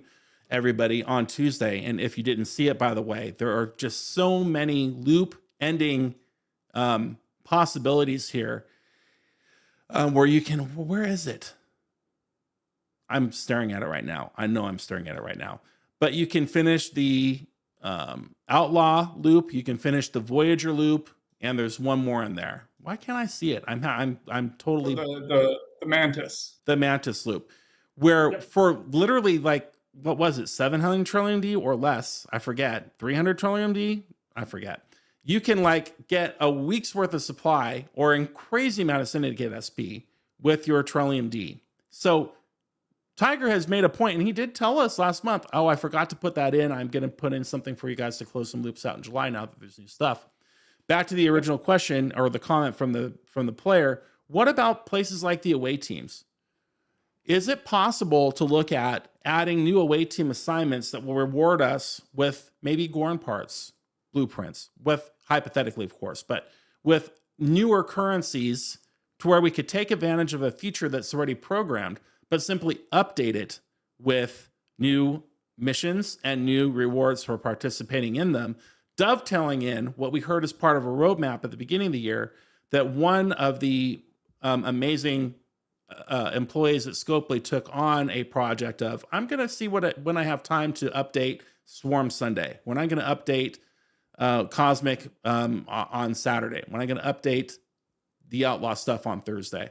everybody, on Tuesday. And if you didn't see it, by the way, there are just so many loop ending possibilities here where you can, where is it? I'm staring at it right now. I know I'm staring at it right now, but you can finish the Outlaw loop. You can finish the Voyager loop, and there's one more in there. Why can't I see it? I'm totally the Mantis. The Mantis loop, where for literally like, what was it, 700 trillion D or less? I forget. 300 trillion D? I forget. You can like get a week's worth of supply or a crazy amount of syndicate SP with your Trillium D. So Tiger has made a point, and he did tell us last month, oh, I forgot to put that in. I'm going to put in something for you guys to close some loops out in July now that there's new stuff. Back to the original question or the comment from the player. What about places like the away teams? Is it possible to look at adding new away team assignments that will reward us with maybe Gorn parts, blueprints, with hypothetically, of course, but with newer currencies to where we could take advantage of a feature that's already programmed, but simply update it with new missions and new rewards for participating in them, dovetailing in what we heard as part of a roadmap at the beginning of the year, that one of the amazing employees at Scopely took on a project of, I'm going to see when I have time to update Swarm Sunday, when I'm going to update Cosmic on Saturday, when I'm going to update the Outlaw stuff on Thursday.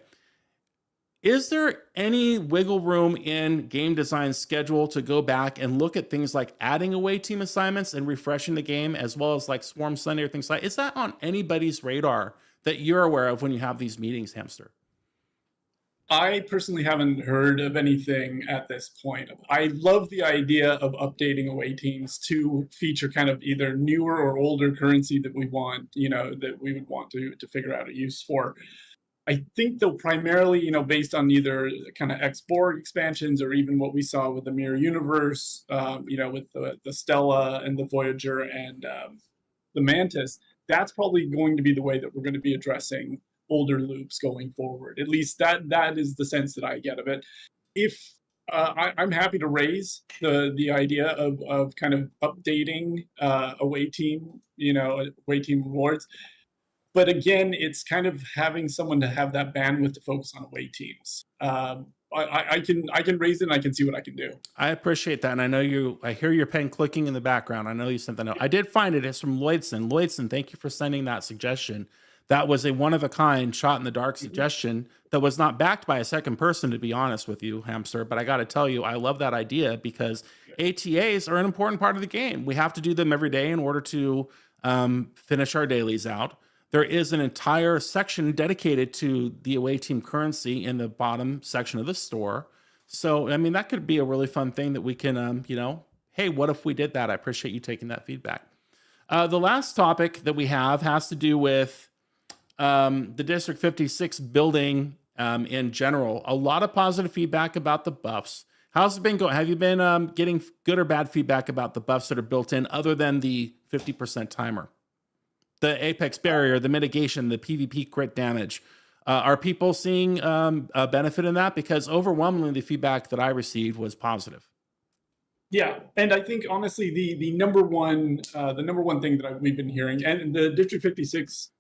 Is there any wiggle room in game design schedule to go back and look at things like adding away team assignments and refreshing the game, as well as like Swarm Sunday or things like, is that on anybody's radar that you're aware of when you have these meetings, Hamster? I personally haven't heard of anything at this point. I love the idea of updating away teams to feature kind of either newer or older currency that we want, that we would want to figure out a use for. I think they'll primarily, based on either kind of X-Borg expansions or even what we saw with the Mirror Universe, with the Stella and the Voyager and the Mantis, that's probably going to be the way that we're going to be addressing older loops going forward. At least that is the sense that I get of it. If I'm happy to raise the idea of kind of updating away team rewards. But again, it's kind of having someone to have that bandwidth to focus on away teams. I can raise it and I can see what I can do. I appreciate that. And I know I hear your pen clicking in the background. I know you sent that note. I did find it. It's from Lloydson. Lloydson, thank you for sending that suggestion. That was a one-of-a-kind shot-in-the-dark suggestion that was not backed by a second person, to be honest with you, Hamster. But I got to tell you, I love that idea because ATAs are an important part of the game. We have to do them every day in order to finish our dailies out. There is an entire section dedicated to the away team currency in the bottom section of the store. So, I mean, that could be a really fun thing that we can, hey, what if we did that? I appreciate you taking that feedback. The last topic that we have has to do with the District 56 building in general. A lot of positive feedback about the buffs. How's it been going? Have you been getting good or bad feedback about the buffs that are built in other than the 50% timer? The Apex barrier, the mitigation, the PvP crit damage. Are people seeing a benefit in that? Because overwhelmingly the feedback that I received was positive. Yeah, and I think honestly the number one thing that we've been hearing, and the District 56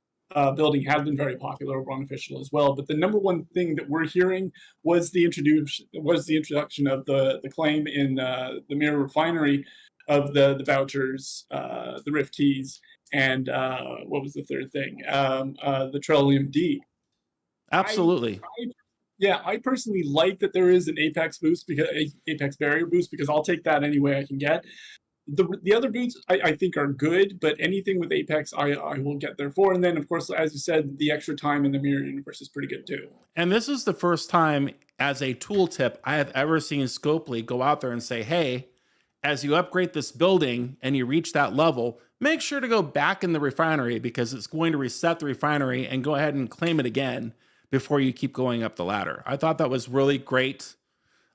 building has been very popular over on Official as well, but the number one thing that we're hearing was the introduction of the claim in the Mirror Refinery of the vouchers, the Rift keys. and what was the third thing? The Trillium D. Absolutely. I personally like that there is an Apex boost, because Apex barrier boost, because I'll take that any way I can get. The other boots I think are good, but anything with Apex I will get there for. And then of course, as you said, the extra time in the mirror universe is pretty good too. And this is the first time as a tooltip I have ever seen Scopely go out there and say, hey, as you upgrade this building and you reach that level, make sure to go back in the refinery, because it's going to reset the refinery, and go ahead and claim it again before you keep going up the ladder. I thought that was really great.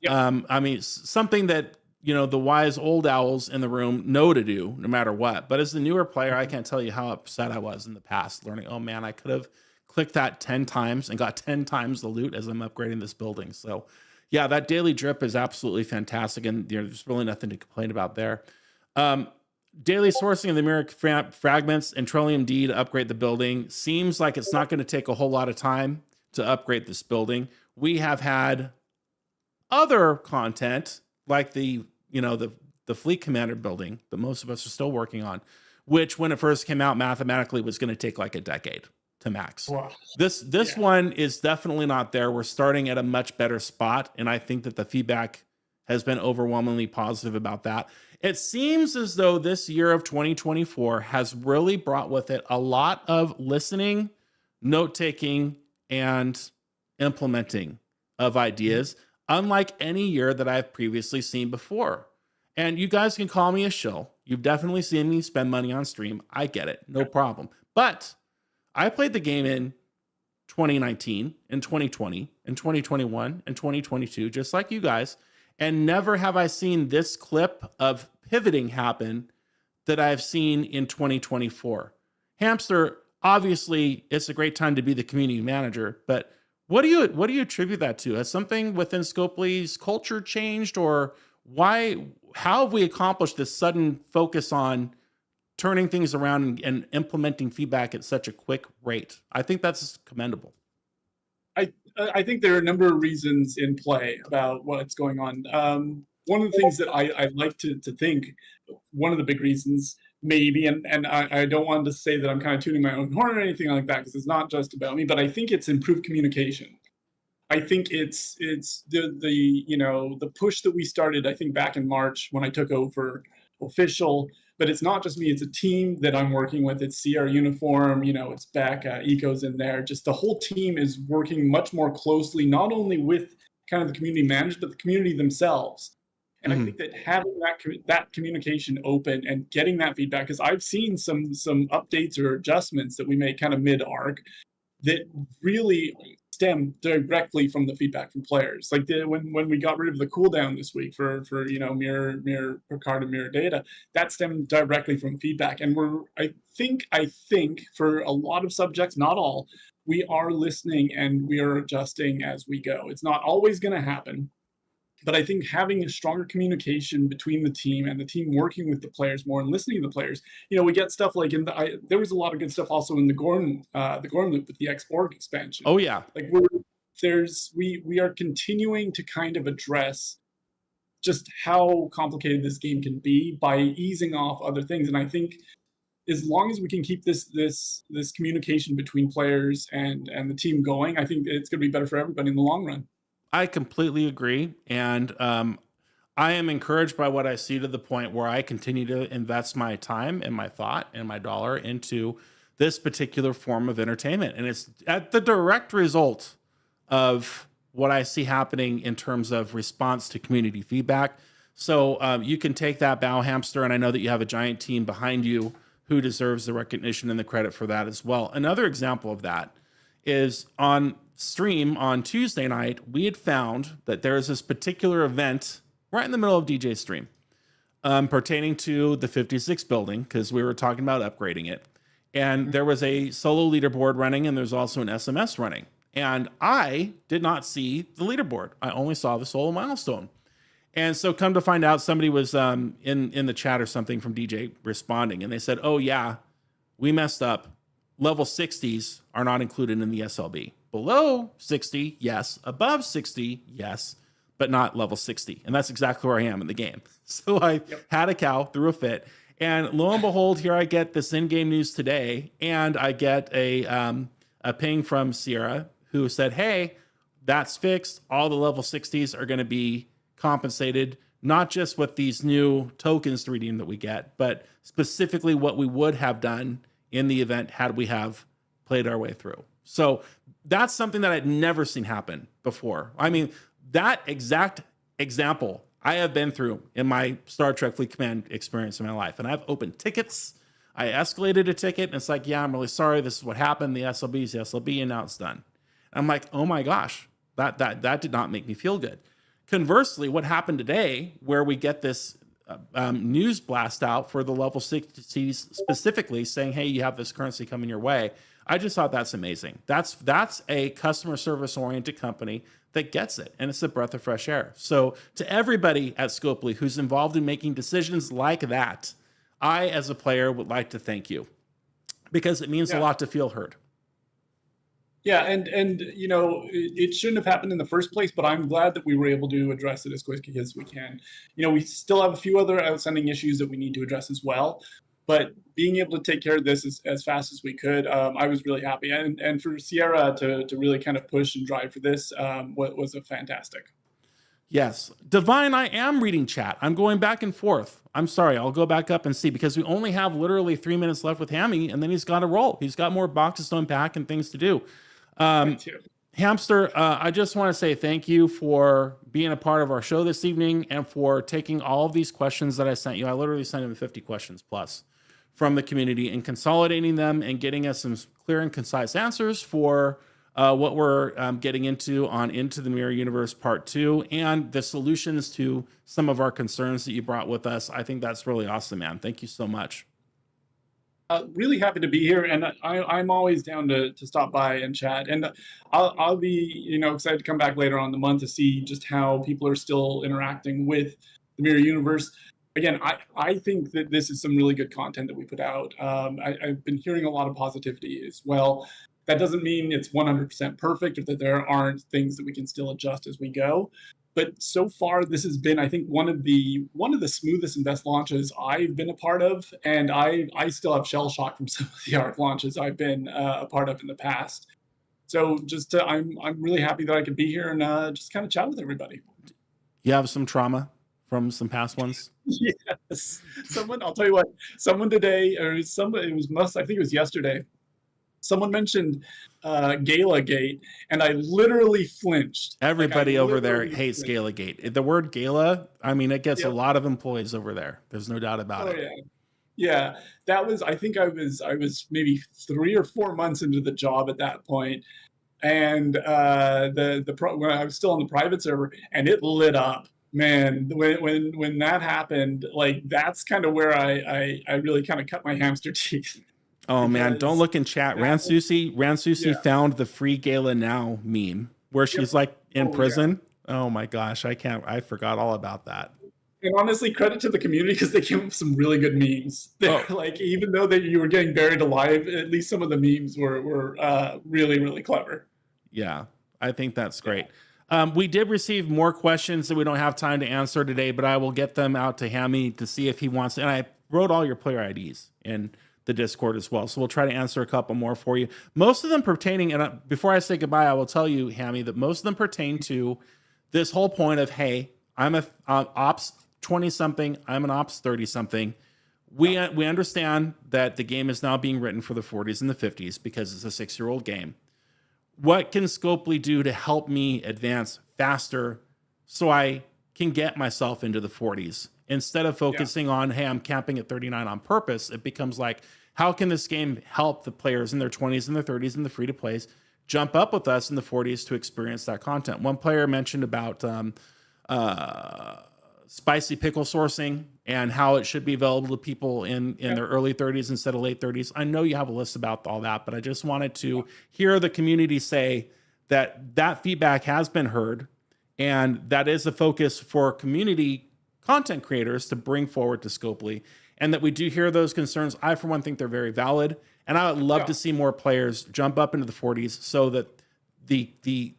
Yep. I mean, something that, you know, the wise old owls in the room know to do no matter what. But as the newer player, I can't tell you how upset I was in the past learning, oh man, I could have clicked that 10 times and got 10 times the loot as I'm upgrading this building. So yeah, that daily drip is absolutely fantastic, and there's really nothing to complain about there. Daily sourcing of the mirror fragments and Trillium D to upgrade the building seems like it's not going to take a whole lot of time to upgrade this building. We have had other content like the fleet commander building that most of us are still working on, which when it first came out mathematically was going to take like a decade to max. Wow. This one is definitely not there. We're starting at a much better spot, and I think that the feedback has been overwhelmingly positive about that. It seems as though this year of 2024 has really brought with it a lot of listening, note-taking, and implementing of ideas, unlike any year that I've previously seen before. And you guys can call me a shill. You've definitely seen me spend money on stream. I get it. No problem. But I played the game in 2019 and 2020 and 2021 and 2022, just like you guys. And never have I seen this clip of pivoting happen that I've seen in 2024. Hamster, obviously, it's a great time to be the community manager, but what do you attribute that to? Has something within Scopely's culture changed, or how have we accomplished this sudden focus on turning things around and implementing feedback at such a quick rate? I think that's commendable. I think there are a number of reasons in play about what's going on. One of the things that I like to think, one of the big reasons, maybe, and I don't want to say that I'm kind of tooting my own horn or anything like that, because it's not just about me, but I think it's improved communication. I think it's the push that we started, I think back in March when I took over official. But it's not just me, it's a team that I'm working with. It's CR Uniform, it's Beck, Eco's in there. Just the whole team is working much more closely, not only with kind of the community managers, but the community themselves. And I think that having that communication open and getting that feedback, because I've seen some updates or adjustments that we make kind of mid-arc that really stem directly from the feedback from players. Like when we got rid of the cooldown this week for mirror card and mirror data, that stemmed directly from feedback. And I think for a lot of subjects, not all, we are listening and we are adjusting as we go. It's not always going to happen, but I think having a stronger communication between the team and the team working with the players more and listening to the players, we get stuff like there was a lot of good stuff also in the Gorn loop with the X-Borg expansion. Oh yeah. Like we are continuing to kind of address just how complicated this game can be by easing off other things. And I think as long as we can keep this communication between players and the team going, I think it's going to be better for everybody in the long run. I completely agree. And I am encouraged by what I see, to the point where I continue to invest my time and my thought and my dollar into this particular form of entertainment. And it's at the direct result of what I see happening in terms of response to community feedback. So you can take that bow, Hamster, and I know that you have a giant team behind you who deserves the recognition and the credit for that as well. Another example of that is on stream on Tuesday night, we had found that there is this particular event right in the middle of DJ stream pertaining to the 56 building, because we were talking about upgrading it. And there was a solo leaderboard running, and there's also an SMS running. And I did not see the leaderboard. I only saw the solo milestone. And so come to find out, somebody was in the chat or something from DJ responding, and they said, oh yeah, we messed up. Level 60s are not included in the SLB. Below 60, yes. Above 60, yes, but not level 60. And that's exactly where I am in the game. So I had a cow, threw a fit. And lo and behold, here I get this in-game news today, and I get a ping from Sierra who said, hey, that's fixed. All the level 60s are going to be compensated, not just with these new tokens to redeem that we get, but specifically what we would have done in the event had we have played our way through. So that's something that I'd never seen happen before. I mean, that exact example I have been through in my Star Trek Fleet Command experience in my life. And I've opened tickets. I escalated a ticket, and it's like, yeah, I'm really sorry. This is what happened. The SLB is the SLB, and now it's done. And I'm like, oh my gosh, that did not make me feel good. Conversely, what happened today, where we get this news blast out for the level 60s specifically saying, hey, you have this currency coming your way. I just thought that's amazing. That's a customer service oriented company that gets it, and it's a breath of fresh air. So to everybody at Scopely who's involved in making decisions like that, I, as a player, would like to thank you, because it means a lot to feel heard. Yeah, and you know, it shouldn't have happened in the first place, but I'm glad that we were able to address it as quickly as we can. You know, we still have a few other outstanding issues that we need to address as well, but being able to take care of this as fast as we could, I was really happy. And for Sierra to really kind of push and drive for this was a fantastic. Yes. Divine, I am reading chat. I'm going back and forth. I'm sorry. I'll go back up and see, because we only have literally 3 minutes left with Hammy, and then he's got to roll. He's got more boxes to unpack and things to do. Hamster, I just want to say thank you for being a part of our show this evening and for taking all of these questions that I sent you. I literally sent him 50 questions plus from the community and consolidating them and getting us some clear and concise answers for what we're getting into on Into the Mirror Universe Part 2 and the solutions to some of our concerns that you brought with us. I think that's really awesome, man. Thank you so much. Really happy to be here, and I'm always down to stop by and chat. And I'll be, you know, excited to come back later on in the month to see just how people are still interacting with the Mirror Universe. Again, I think that this is some really good content that we put out. I've been hearing a lot of positivity as well. That doesn't mean it's 100% perfect or that there aren't things that we can still adjust as we go. But so far, this has been, I think, one of the smoothest and best launches I've been a part of, and I still have shell shock from some of the ARC launches I've been a part of in the past. So just I'm really happy that I could be here and just kind of chat with everybody. You have some trauma from some past ones? Yes, I'll tell you what. Someone today, or somebody, I think it was yesterday. Someone mentioned Gala Gate, and I literally flinched. Everybody over there hates Gala Gate. The word Gala, I mean, it gets a lot of employees over there. There's no doubt about it. Yeah. That was, I think I was maybe 3 or 4 months into the job at that point, and when I was still on the private server, and it lit up. Man, when that happened, like that's kind of where I really kind of cut my hamster teeth. Oh man, don't look in chat. Ransusi found the free Gala Now meme where she's like in prison. Yeah. Oh my gosh, I forgot all about that. And honestly, credit to the community, because they came up with some really good memes. Like, even though you were getting buried alive, at least some of the memes were really, really clever. Yeah, I think that's great. We did receive more questions that we don't have time to answer today, but I will get them out to Hammy to see if he wants to. And I wrote all your player IDs in the Discord as well, so we'll try to answer a couple more for you. Most of them pertaining, and before I say goodbye, I will tell you, Hammy, that most of them pertain to this whole point of, hey, I'm a ops 20-something, I'm an ops 30-something. We understand that the game is now being written for the 40s and the 50s because it's a 6-year-old game. What can Scopely do to help me advance faster so I can get myself into the 40s? Instead of focusing on, hey, I'm camping at 39 on purpose, it becomes like, how can this game help the players in their 20s and their 30s and the free-to-plays jump up with us in the 40s to experience that content? One player mentioned about spicy pickle sourcing and how it should be available to people in their early 30s instead of late 30s. I know you have a list about all that, but I just wanted to hear the community say that feedback has been heard, and that is a focus for community content creators to bring forward to Scopely, and that we do hear those concerns. I, for one, think they're very valid, and I would love to see more players jump up into the 40s so that the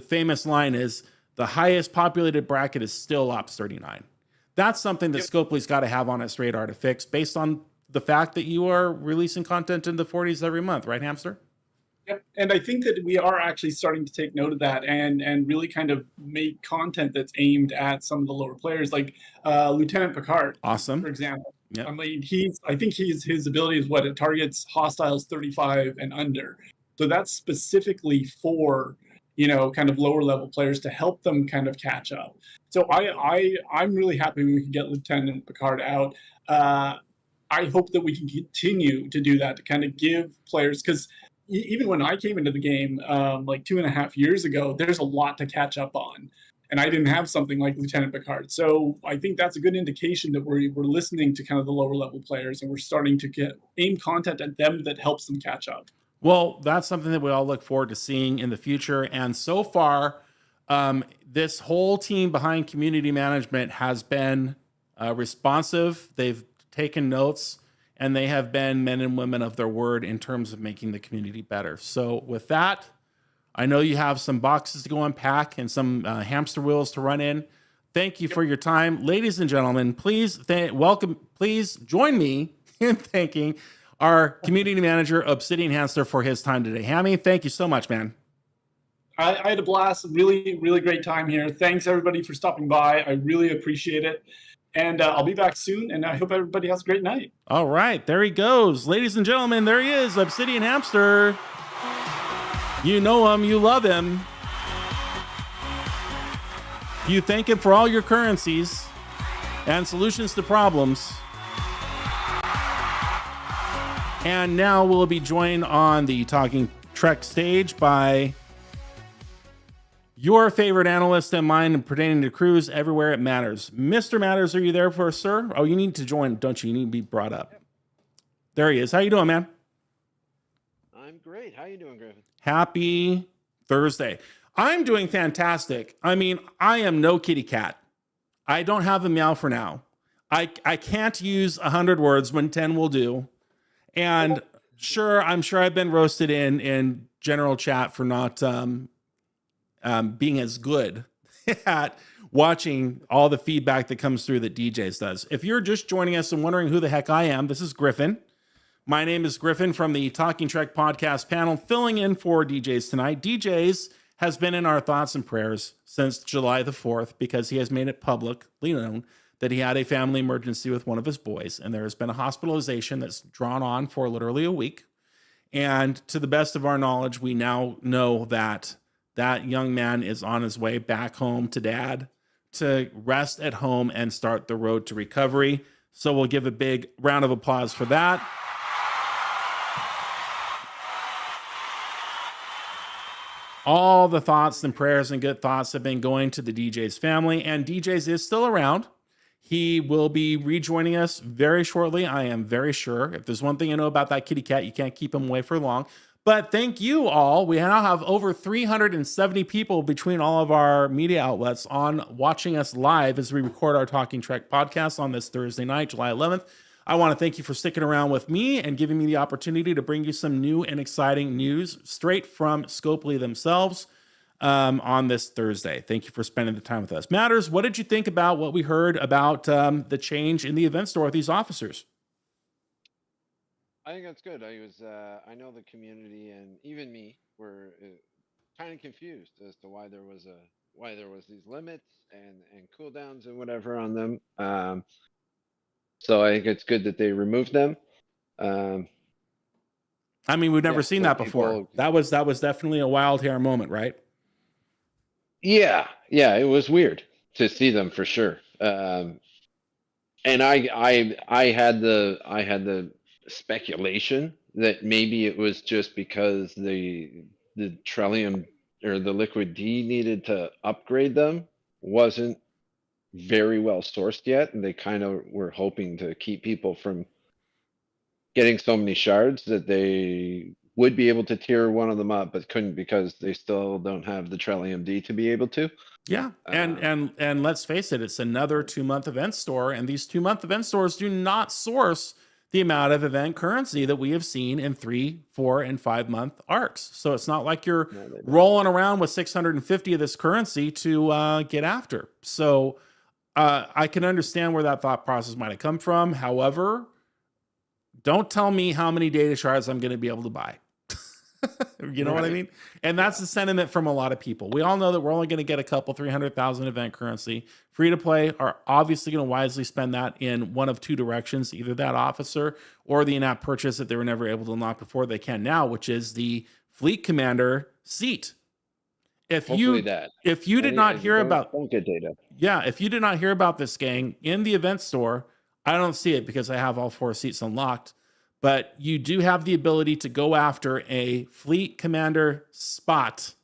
famous line is the highest populated bracket is still Ops 39. That's something that Scopely's got to have on its radar to fix based on the fact that you are releasing content in the 40s every month, right, Hamster? Yep. And I think that we are actually starting to take note of that and really kind of make content that's aimed at some of the lower players, like Lieutenant Picard, Awesome. for example. Yep. I mean, I think his ability is what it targets hostiles 35 and under. So that's specifically for, kind of lower level players to help them kind of catch up. So I'm really happy we can get Lieutenant Picard out. I hope that we can continue to do that, to kind of give players, because even when I came into the game like 2.5 years ago, there's a lot to catch up on. And I didn't have something like Lieutenant Picard. So I think that's a good indication that we're listening to kind of the lower level players, and we're starting to aim content at them that helps them catch up. Well, that's something that we all look forward to seeing in the future. And so far, this whole team behind community management has been responsive. They've taken notes, and they have been men and women of their word in terms of making the community better. So with that, I know you have some boxes to go unpack and some hamster wheels to run in. Thank you for your time. Ladies and gentlemen, please join me in thanking our community manager, Obsidian Hamster, for his time today. Hammy, thank you so much, man. I had a blast. Really, really great time here. Thanks, everybody, for stopping by. I really appreciate it. And I'll be back soon, and I hope everybody has a great night. All right, there he goes. Ladies and gentlemen, there he is, Obsidian Hamster. You know him, you love him. You thank him for all your currencies and solutions to problems. And now we'll be joined on the Talking Trek stage by your favorite analyst and mine pertaining to crews everywhere it matters. Mr. Matters, are you there for us, sir? Oh, you need to join, don't you? You need to be brought up. There he is. How you doing, man? I'm great. How you doing, Griffin? Happy Thursday. I'm doing fantastic. I mean, I am no kitty cat. I don't have a meow for now. I can't use 100 words when 10 will do. And I'm sure I've been roasted in general chat for not being as good at watching all the feedback that comes through that DJz does. If you're just joining us and wondering who the heck I am, this is Griffin. My name is Griffin from the Talking Trek podcast panel, filling in for DJz tonight. DJz has been in our thoughts and prayers since July the 4th because he has made it publicly known that he had a family emergency with one of his boys, and there has been a hospitalization that's drawn on for literally a week. And to the best of our knowledge, we now know that that young man is on his way back home to dad to rest at home and start the road to recovery. So we'll give a big round of applause for that. All the thoughts and prayers and good thoughts have been going to the DJz family, and DJz is still around. He will be rejoining us very shortly, I am very sure. If there's one thing I know about that kitty cat, you can't keep him away for long. But thank you all. We now have over 370 people between all of our media outlets on watching us live as we record our Talking Trek podcast on this Thursday night, July 11th. I want to thank you for sticking around with me and giving me the opportunity to bring you some new and exciting news straight from Scopely themselves on this Thursday. Thank you for spending the time with us. Matters, what did you think about what we heard about the change in the event store with these officers? I think that's good. I know the community and even me were kind of confused as to why there was these limits and cooldowns and whatever on them. So I think it's good that they removed them. I mean, we've never seen that before. That was definitely a wild hair moment, right? Yeah, it was weird to see them for sure. And I had the speculation that maybe it was just because the Trellium or the Liquid D needed to upgrade them wasn't very well sourced yet, and they kind of were hoping to keep people from getting so many shards that they would be able to tier one of them up, but couldn't because they still don't have the Trellium D to be able to. Yeah, and let's face it, it's another 2-month event store, and these 2-month event stores do not source the amount of event currency that we have seen in 3, 4, and 5 month arcs. So it's not like you're rolling around with 650 of this currency to get after. So I can understand where that thought process might have come from. However, don't tell me how many data shards I'm going to be able to buy. You know what I mean? And that's the sentiment from a lot of people. We all know that we're only going to get a couple 300,000 event currency. Free to play are obviously going to wisely spend that in one of two directions, either that officer or the in-app purchase that they were never able to unlock before they can now, which is the Fleet Commander seat. If you did not hear about, don't get data. Yeah, if you did not hear about this, gang, in the event store, I don't see it because I have all 4 seats unlocked. But you do have the ability to go after a Fleet Commander spot.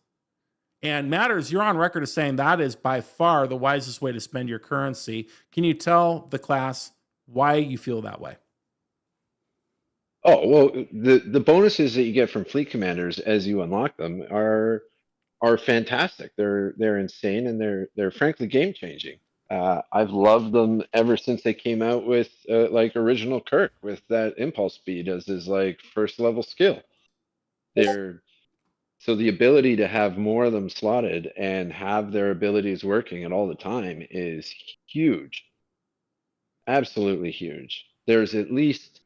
And Matters, you're on record as saying that is by far the wisest way to spend your currency. Can you tell the class why you feel that way? Oh, well, the bonuses that you get from Fleet Commanders as you unlock them are fantastic. They're insane, and they're frankly game changing. I've loved them ever since they came out with like original Kirk with that impulse speed as his like first level skill. So the ability to have more of them slotted and have their abilities working at all the time is huge. Absolutely huge. There's at least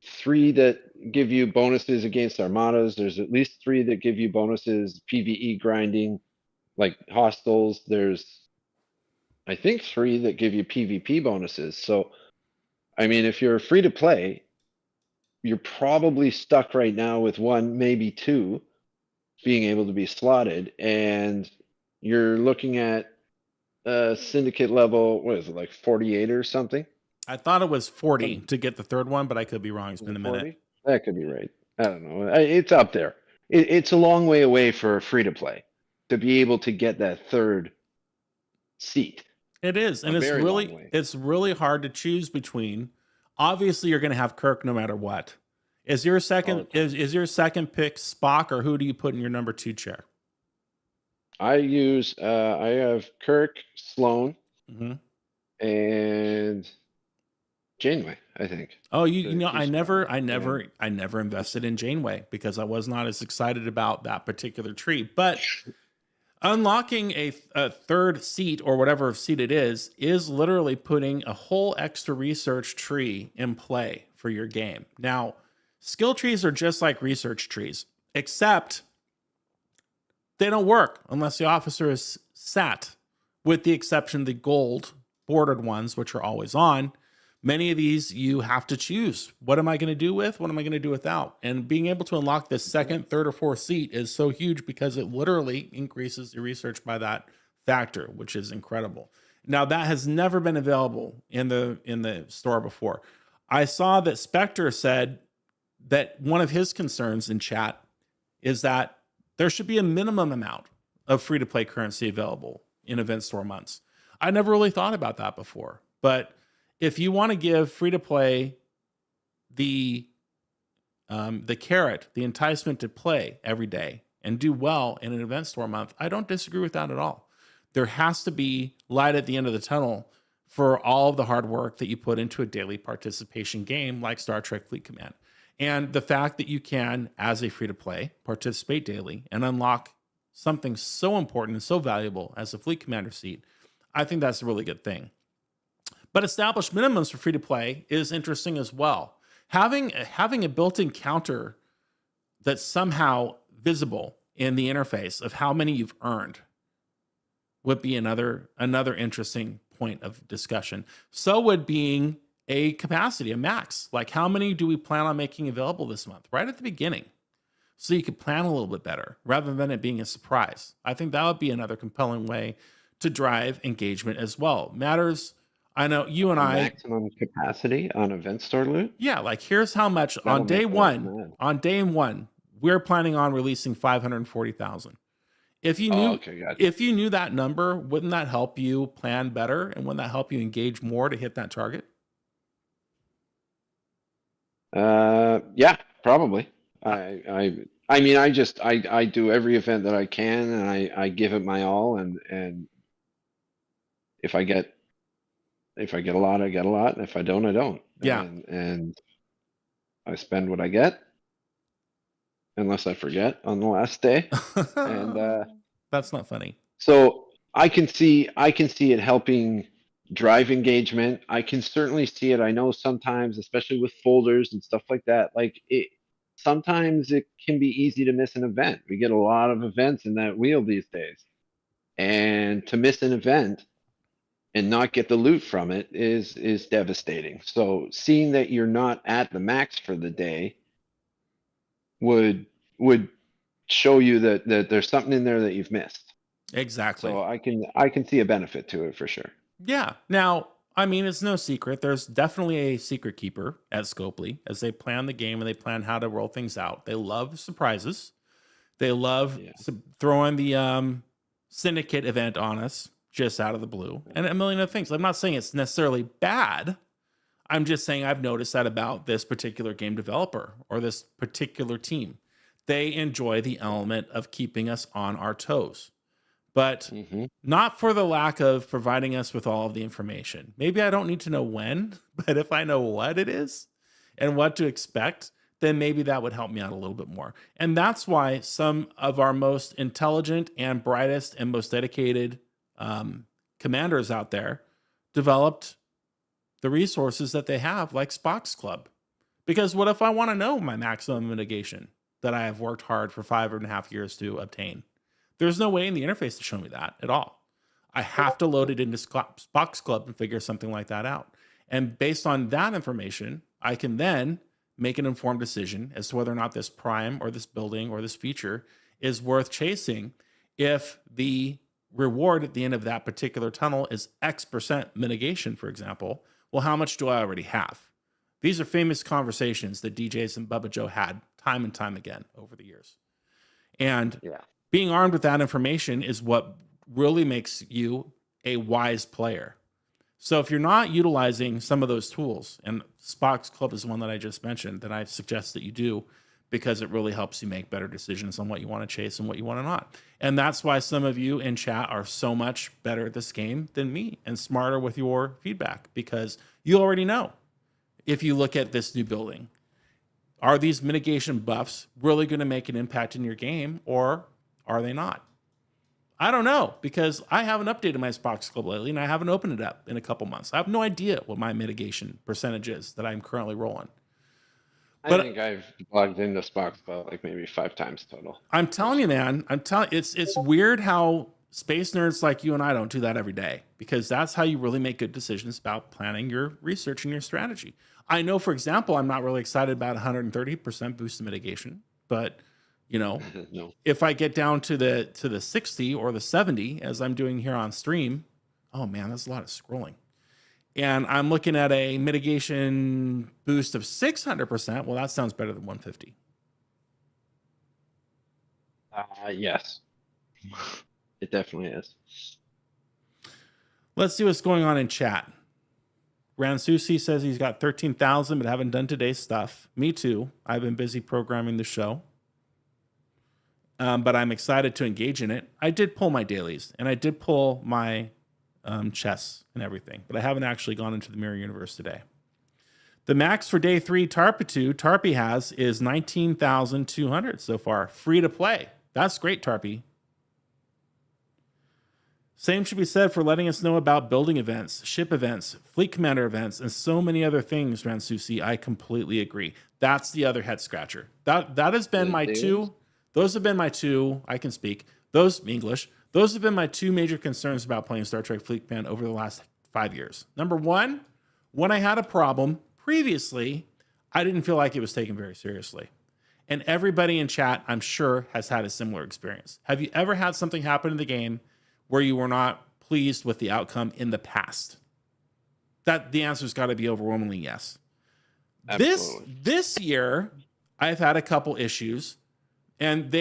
3 that give you bonuses against armadas. There's at least 3 that give you bonuses PvE grinding, like hostiles. There's I think 3 that give you PvP bonuses. So, I mean, if you're free to play, you're probably stuck right now with 1, maybe 2 being able to be slotted, and you're looking at syndicate level, what is it, like 48 or something? I thought it was 40 to get the third one, but I could be wrong. It's been a 40? minute. That could be right. I don't know. It's up there. It's a long way away for free to play to be able to get that third seat. It is, and it's really hard to choose between. Obviously, you're going to have Kirk no matter what. Is your second pick Spock, or who do you put in your number 2 chair? I have Kirk, Sloan, and Janeway, I think. Oh, I never invested in Janeway because I was not as excited about that particular tree. But unlocking a third seat or whatever seat it is literally putting a whole extra research tree in play for your game. Now, skill trees are just like research trees, except they don't work unless the officer is sat, with the exception of the gold bordered ones, which are always on. Many of these you have to choose. What am I going to do with? What am I going to do without? And being able to unlock this second, third, or fourth seat is so huge because it literally increases your research by that factor, which is incredible. Now, that has never been available in the store before. I saw that Spectre said that one of his concerns in chat is that there should be a minimum amount of free-to-play currency available in event store months. I never really thought about that before, but if you want to give free-to-play the carrot, the enticement to play every day and do well in an event store month, I don't disagree with that at all. There has to be light at the end of the tunnel for all of the hard work that you put into a daily participation game like Star Trek Fleet Command. And the fact that you can, as a free-to-play, participate daily and unlock something so important and so valuable as a Fleet Commander seat, I think that's a really good thing. But established minimums for free-to-play is interesting as well. Having a built-in counter that's somehow visible in the interface of how many you've earned would be another interesting point of discussion. So would being a capacity, a max. Like, how many do we plan on making available this month? Right at the beginning. So you could plan a little bit better rather than it being a surprise. I think that would be another compelling way to drive engagement as well. Matters, I know you and I... Maximum capacity on event store loot? Yeah, like here's how much on day one. On day 1, we're planning on releasing 540,000. If you knew, if you knew that number, wouldn't that help you plan better? And wouldn't that help you engage more to hit that target? Yeah, probably. I mean, I do every event that I can, and I give it my all, and if I get a lot, I get a lot, and if I don't, I don't. Yeah. And I spend what I get, unless I forget on the last day. And that's not funny. So I can see it helping drive engagement. I can certainly see it. I know sometimes, especially with folders and stuff like that, like sometimes it can be easy to miss an event. We get a lot of events in that wheel these days. And to miss an event and not get the loot from it is devastating. So seeing that you're not at the max for the day would show you that there's something in there that you've missed. Exactly. So I can see a benefit to it for sure. Yeah. Now, I mean, it's no secret. There's definitely a secret keeper at Scopely as they plan the game and they plan how to roll things out. They love surprises. They love Yeah. throwing the syndicate event on us just out of the blue and a million other things. I'm not saying it's necessarily bad. I'm just saying I've noticed that about this particular game developer or this particular team. They enjoy the element of keeping us on our toes, but not for the lack of providing us with all of the information. Maybe I don't need to know when, but if I know what it is and what to expect, then maybe that would help me out a little bit more. And that's why some of our most intelligent and brightest and most dedicated commanders out there developed the resources that they have, like Spock's Club. Because what if I want to know my maximum mitigation that I have worked hard for 5.5 years to obtain? There's no way in the interface to show me that at all. I have to load it into Spock's Club and figure something like that out. And based on that information, I can then make an informed decision as to whether or not this prime or this building or this feature is worth chasing if the reward at the end of that particular tunnel is X% mitigation, for example. Well, how much do I already have? These are famous conversations that DJs and Bubba Joe had time and time again over the years. And being armed with that information is what really makes you a wise player. So if you're not utilizing some of those tools, and Spock's Club is one that I just mentioned, that I suggest that you do because it really helps you make better decisions on what you want to chase and what you want to not. And that's why some of you in chat are so much better at this game than me and smarter with your feedback, because you already know if you look at this new building, are these mitigation buffs really going to make an impact in your game, or are they not? I don't know, because I haven't updated my Spock's Club lately and I haven't opened it up in a couple months. I have no idea what my mitigation percentage is that I'm currently rolling. I think I've logged into Spock's Club like maybe 5 times total. I'm telling you, man, it's weird how space nerds like you and I don't do that every day, because that's how you really make good decisions about planning your research and your strategy. I know, for example, I'm not really excited about 130% boost mitigation, but no. If I get down to the 60 or the 70, as I'm doing here on stream, oh man, that's a lot of scrolling. And I'm looking at a mitigation boost of 600%. Well, that sounds better than 150. Yes, it definitely is. Let's see what's going on in chat. Ransusi says he's got 13,000, but haven't done today's stuff. Me too. I've been busy programming the show. But I'm excited to engage in it. I did pull my dailies, and I did pull my chests and everything, but I haven't actually gone into the mirror universe today. The max for day 3 Tarpy has is 19,200 so far. Free to play. That's great, Tarpy. Same should be said for letting us know about building events, ship events, fleet commander events, and so many other things, Ransusi. I completely agree. That's the other head scratcher. That has been my two. Those have been my two. I can speak. Those English. Those have been my two major concerns about playing Star Trek Fleet Command over the last 5 years. Number one, when I had a problem previously, I didn't feel like it was taken very seriously. And everybody in chat, I'm sure, has had a similar experience. Have you ever had something happen in the game where you were not pleased with the outcome in the past? The answer's got to be overwhelmingly yes. Absolutely. This year, I've had a couple issues, and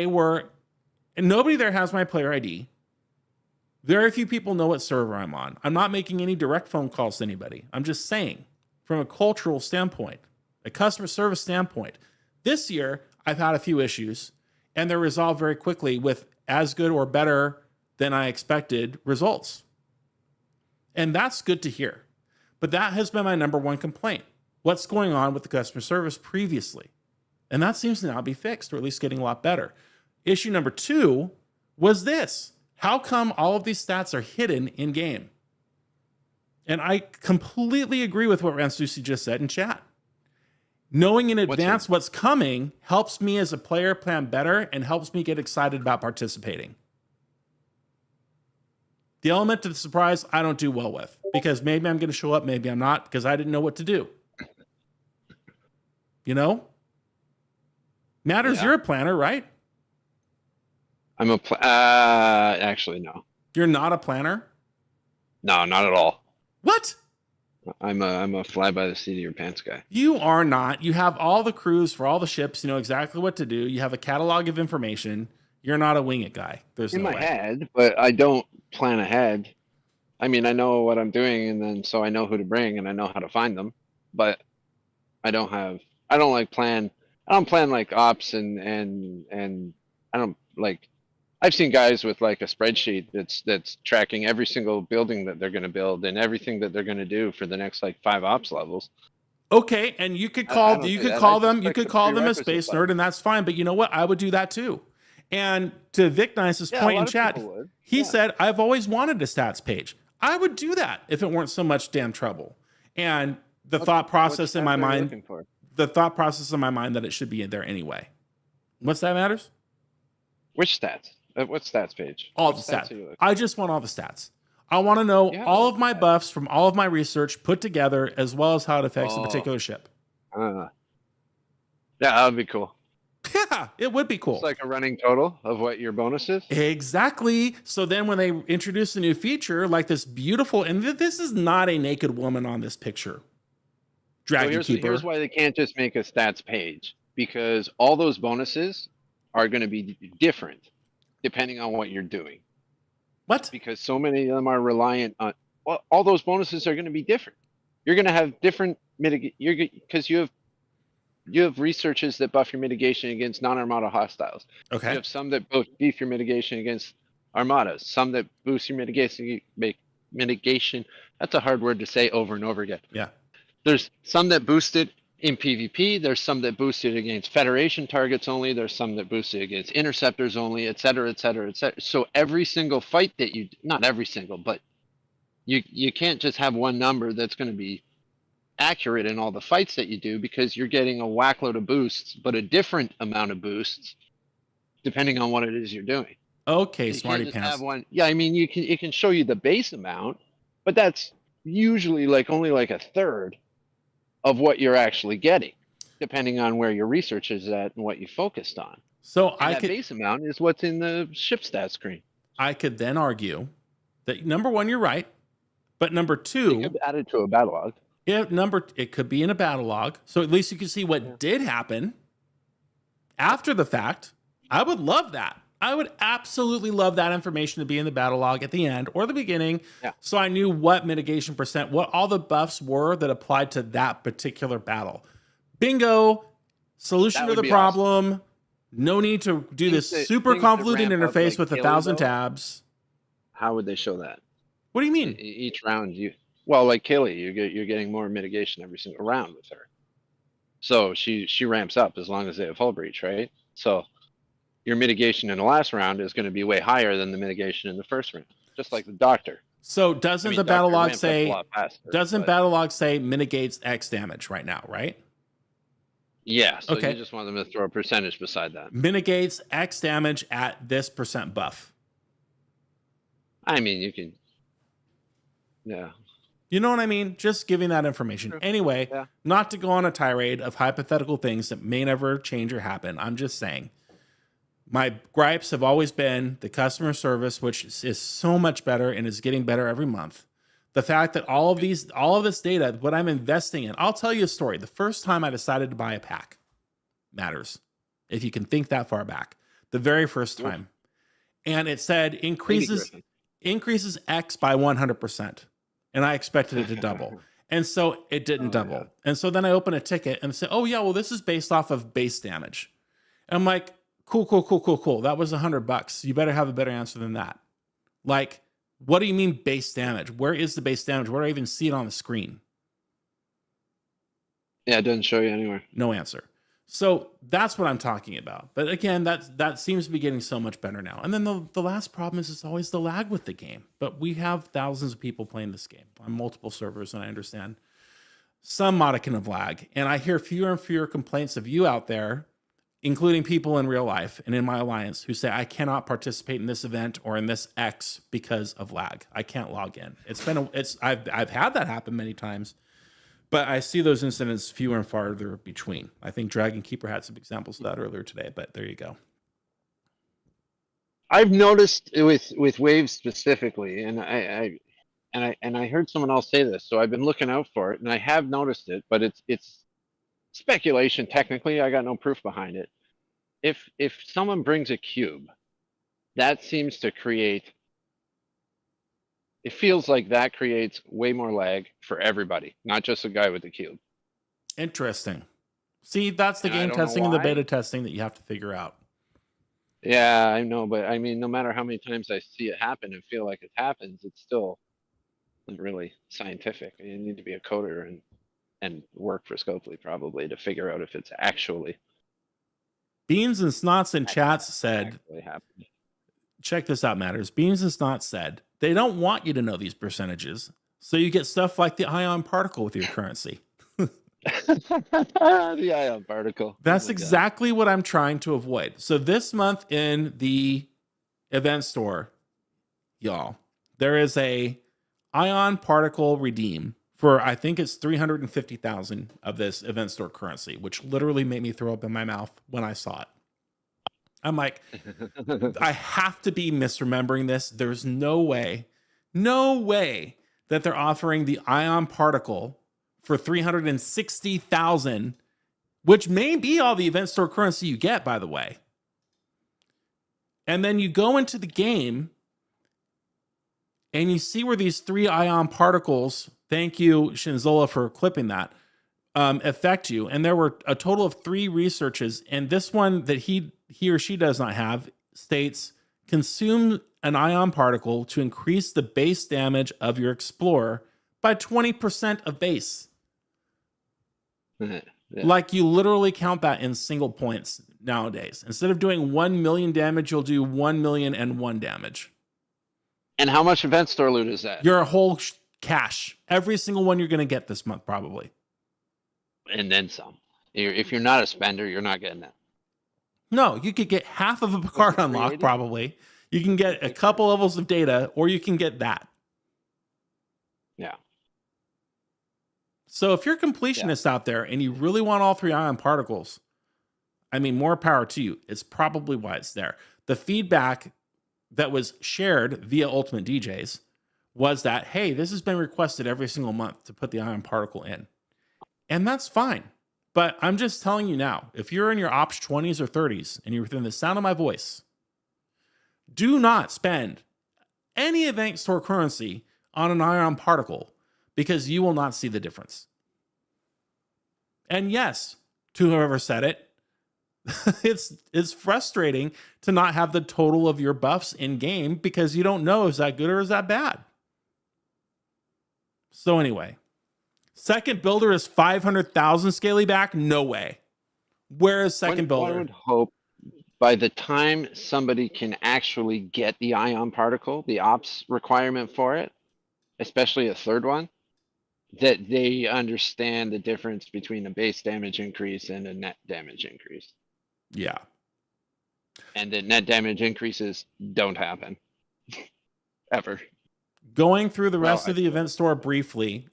nobody there has my player ID. Very few people know what server I'm on. I'm not making any direct phone calls to anybody. I'm just saying, from a cultural standpoint, a customer service standpoint, this year I've had a few issues, and they're resolved very quickly with as good or better than I expected results. And that's good to hear. But that has been my number one complaint. What's going on with the customer service previously? And that seems to now be fixed, or at least getting a lot better. Issue number 2 was this. How come all of these stats are hidden in game? And I completely agree with what Ransusi just said in chat. Knowing in advance what's coming helps me as a player plan better and helps me get excited about participating. The element of the surprise, I don't do well with, because maybe I'm going to show up, maybe I'm not, because I didn't know what to do. You know? Matters, you're a planner, right? I'm actually, no. You're not a planner? No, not at all. What? I'm a fly by the seat of your pants guy. You are not. You have all the crews for all the ships. You know exactly what to do. You have a catalog of information. You're not a wing it guy. There's in no my way. head, but I don't plan ahead. I mean, I know what I'm doing, and then so I know who to bring, and I know how to find them. But I don't plan like ops and I don't like. I've seen guys with like a spreadsheet that's tracking every single building that they're going to build and everything that they're going to do for the next like 5 ops levels. Okay, and you could call them a space nerd, and that's fine. But you know what? I would do that too. And to Vic Nice's point in chat, he said, "I've always wanted a stats page. I would do that if it weren't so much damn trouble." And the thought process in my mind that it should be in there anyway. What's that matters? Which stats? What stats page? All the stats. I just want all the stats. I want to know all of my buffs from all of my research put together, as well as how it affects a particular ship. Yeah, that would be cool. Yeah, it would be cool. It's like a running total of what your bonus is. Exactly. So then when they introduce a new feature like this beautiful, and this is not a naked woman on this picture. Dragon Keeper. Here's why they can't just make a stats page, because all those bonuses are going to be different depending on what you're doing. What? Because so many of them are reliant on, well, all those bonuses are going to be different. You're going to have different because you have researches that buff your mitigation against non-armada hostiles. Okay. You have some that both beef your mitigation against armadas, some that boost your mitigation. That's a hard word to say over and over again. Yeah. There's some that boost it in PvP. There's some that boost it against Federation targets only. There's some that boost it against interceptors only, et cetera, et cetera, et cetera. So every single fight that not every single, but you can't just have one number that's going to be accurate in all the fights that you do, because you're getting a whackload of boosts, but a different amount of boosts depending on what it is you're doing. Okay, so smarty pants. Yeah, I mean, it can show you the base amount, but that's usually like only like a third of what you're actually getting, depending on where your research is at and what you focused on. So that base amount is what's in the ship stat screen. I could then argue that number one, you're right, but number two, you could add it to a battle log. It could be in a battle log, so at least you can see what did happen after the fact. I would love that. I would absolutely love that information to be in the battle log at the end or the beginning, so I knew what mitigation percent, what all the buffs were that applied to that particular battle. Bingo, solution to the problem. Awesome. No need to do this super convoluted interface with 1,000 tabs. How would they show that? What do you mean? Each round, like Kaylee, you're getting more mitigation every single round with her. So she ramps up as long as they have hull breach, right? So your mitigation in the last round is going to be way higher than the mitigation in the first round, just like the doctor. So doesn't the battle log say? Battle log say mitigates X damage right now, right? Yeah. So you just want them to throw a percentage beside that. Mitigates X damage at this percent buff. I mean, you can. Yeah. You know what I mean? Just giving that information. True. Anyway, not to go on a tirade of hypothetical things that may never change or happen. I'm just saying. My gripes have always been the customer service, which is so much better and is getting better every month. The fact that all of this data, what I'm investing in, I'll tell you a story. The first time I decided to buy a pack matters. If you can think that far back, the very first time. And it said increases X by 100%. And I expected it to double. And so it didn't double. Yeah. And so then I open a ticket and say, oh yeah, well, this is based off of base damage. And I'm like, cool. That was $100. You better have a better answer than that. Like, what do you mean base damage? Where is the base damage? Where do I even see it on the screen? Yeah, it doesn't show you anywhere. No answer. So that's what I'm talking about. But again, that seems to be getting so much better now. And then the last problem is it's always the lag with the game. But we have thousands of people playing this game on multiple servers, and I understand some modicum of lag. And I hear fewer and fewer complaints of you out there, including people in real life and in my alliance, who say I cannot participate in this event or in this X because of lag. I can't log in. I've had that happen many times. But I see those incidents fewer and farther between. I think Dragon Keeper had some examples of that earlier today, but there you go. I've noticed with waves specifically, and I heard someone else say this, so I've been looking out for it, and I have noticed it, but it's speculation. Technically, I got no proof behind it. If someone brings a cube, that seems to create. It feels like that creates way more lag for everybody, not just the guy with the cube. Interesting. See, that's the And I game don't know testing and the why. beta testing that you have to figure out. Yeah, I know, but I mean, no matter how many times I see it happen and feel like it happens, it's still not really scientific. You need to be a coder and work for Scopely probably to figure out if it's actually Beans and Snots in chats said, actually happening. check this out, Matters. Beans and Snots said, they don't want you to know these percentages. So you get stuff like the ion particle with your currency. The ion particle. That's exactly what I'm trying to avoid. So this month in the event store, y'all, there is a ion particle redeem for, I think it's 350,000 of this event store currency, which literally made me throw up in my mouth when I saw it. I'm like, I have to be misremembering this. There's no way that they're offering the ion particle for 360,000, which may be all the event store currency you get, by the way. And then you go into the game and you see where these 3 ion particles, thank you, Shinzola, for clipping that, affect you. And there were a total of 3 researches. And this one that he or she does not have states, consume an ion particle to increase the base damage of your explorer by 20% of base. Yeah. Like you literally count that in single points nowadays. Instead of doing 1 million damage, you'll do 1,000,001 damage. And how much event store loot is that? Your whole cash. Every single one you're going to get this month, probably. And then some. If you're not a spender, you're not getting that. No, you could get half of a card unlock, probably. You can get a couple levels of data, or you can get that. Yeah. So if you're a completionist out there and you really want all 3 ion particles, I mean, more power to you. It's probably why it's there. The feedback that was shared via UltimatDJz was that, hey, this has been requested every single month to put the ion particle in. And that's fine. But I'm just telling you now, if you're in your Ops 20s or 30s and you're within the sound of my voice, do not spend any event store currency on an ion particle because you will not see the difference. And yes, to whoever said it, it's frustrating to not have the total of your buffs in game because you don't know is that good or is that bad. So anyway, second builder is 500,000 scaly back? No way. Where is second builder? I would hope by the time somebody can actually get the ion particle, the ops requirement for it, especially a third one, that they understand the difference between a base damage increase and a net damage increase. Yeah. And that net damage increases don't happen. Ever. Going through the rest of the event store briefly,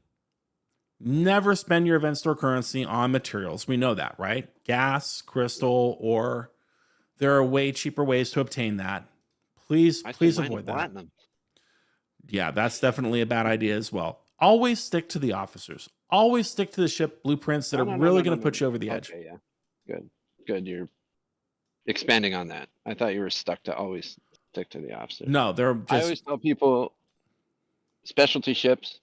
never spend your event store currency on materials. We know that, right? Gas, crystal, or there are way cheaper ways to obtain that. Please avoid that. Platinum. Yeah, that's definitely a bad idea as well. Always stick to the officers. Always stick to the ship blueprints that are really going to put you over the edge. Okay, yeah. Good. You're expanding on that. I thought you were stuck to always stick to the officers. No, they're just... I always tell people specialty ships,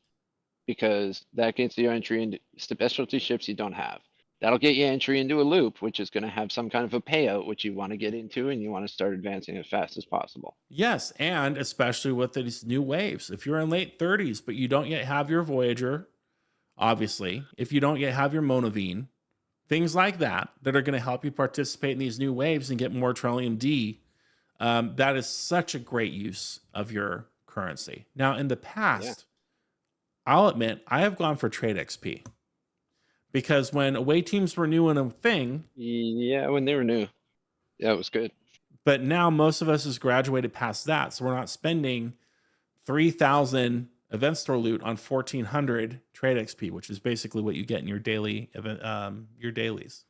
because that gets you entry into specialty ships you don't have. That'll get you entry into a loop, which is going to have some kind of a payout, which you want to get into, and you want to start advancing as fast as possible. Yes, and especially with these new waves. If you're in late 30s, but you don't yet have your Voyager, obviously, if you don't yet have your Monavine, things like that are going to help you participate in these new waves and get more Trillium D. That is such a great use of your currency. Now, in the past, I'll admit I have gone for trade XP because when away teams were new and a thing, Yeah, when they were new, it was good. but now most of us has graduated past that, so we're not spending 3,000 event store loot on 1,400 trade XP, which is basically what you get in your daily event, your dailies.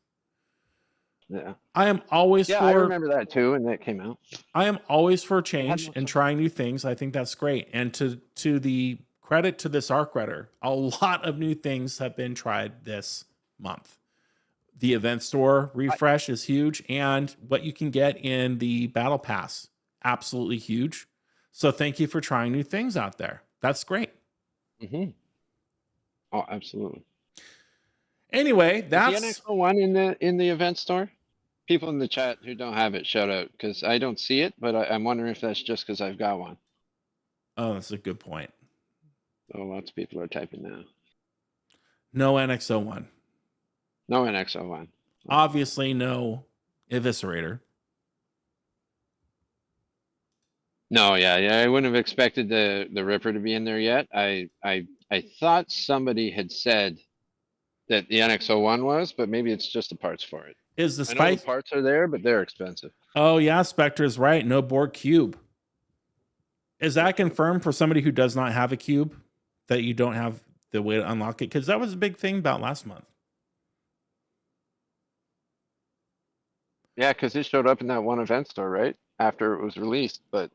Yeah. I am always Yeah, I remember that too, and that came out. I am always for change and trying new things. I think that's great. And to the credit to this Arc Redder, a lot of new things have been tried this month. The event store refresh is huge, and what you can get in the battle pass, absolutely huge. So thank you for trying new things out there. That's great. Mm-hmm. Oh, absolutely. Anyway, that's the NXO one in the event store. People in the chat who don't have it, shout out, because I don't see it, but I'm wondering if that's just because I've got one. Oh, that's a good point. Oh, lots of people are typing now. No NXO1. No NXO1. Obviously, no Eviscerator. No, yeah, I wouldn't have expected the Ripper to be in there yet. I thought somebody had said that the NXO1 was, but maybe it's just the parts for it. Is the I know the spice? parts are there, but they're expensive. Oh yeah, Spectre's right. No Borg cube. Is that confirmed for somebody who does not have a cube that you don't have the way to unlock it? Because that was a big thing about last month. Yeah, because it showed up in that one event store, right? After it was released, but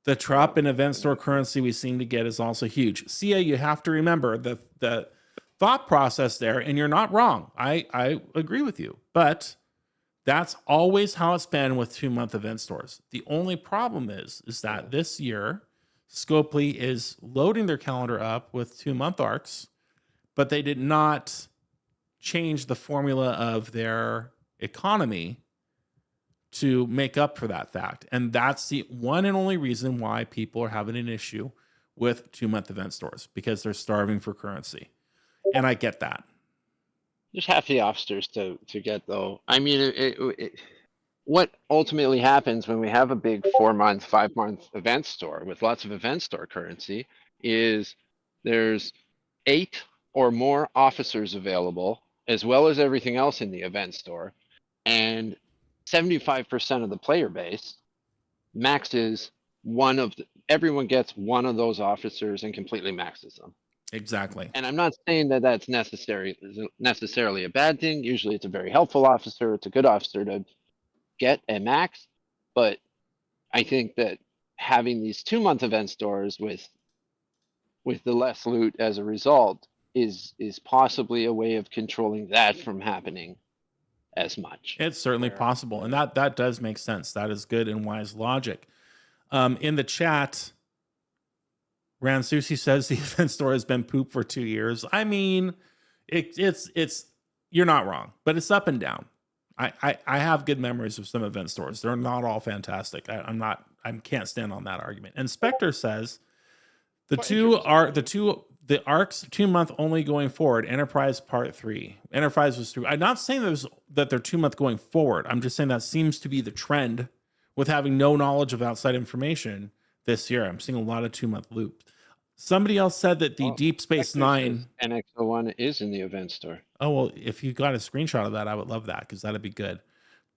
the drop in event store currency we seem to get is also huge. Sia, you have to remember the thought process there, and you're not wrong. I agree with you, but that's always how it's been with 2-month event stores. The only problem is that this year, Scopely is loading their calendar up with 2-month arcs, but they did not change the formula of their economy to make up for that fact. And that's the one and only reason why people are having an issue with 2-month event stores, because they're starving for currency. And I get that. just half the officers to get though. I mean, what ultimately happens when we have a big 4-month, 5-month event store with lots of event store currency is there's 8 or more officers available, as well as everything else in the event store, and 75% of the player base maxes everyone gets one of those officers and completely maxes them. Exactly. And I'm not saying that that's necessarily a bad thing. Usually it's a very helpful officer. It's a good officer to get a max. But I think that having these 2-month event stores with the less loot as a result is possibly a way of controlling that from happening as much. It's certainly possible. And that does make sense. That is good and wise logic. In the chat, Ransusi says the event store has been poop for 2 years. I mean, it's you're not wrong, but it's up and down. I have good memories of some event stores. They're not all fantastic. I can't stand on that argument. And Spectre says the arcs 2-month only going forward. Enterprise Part 3. Enterprise was through. I'm not saying that they're 2-month going forward. I'm just saying that seems to be the trend with having no knowledge of outside information this year. I'm seeing a lot of 2-month loops. Somebody else said that the Deep Space Nine NX01 is in the event store. Oh, well, if you got a screenshot of that, I would love that because that'd be good.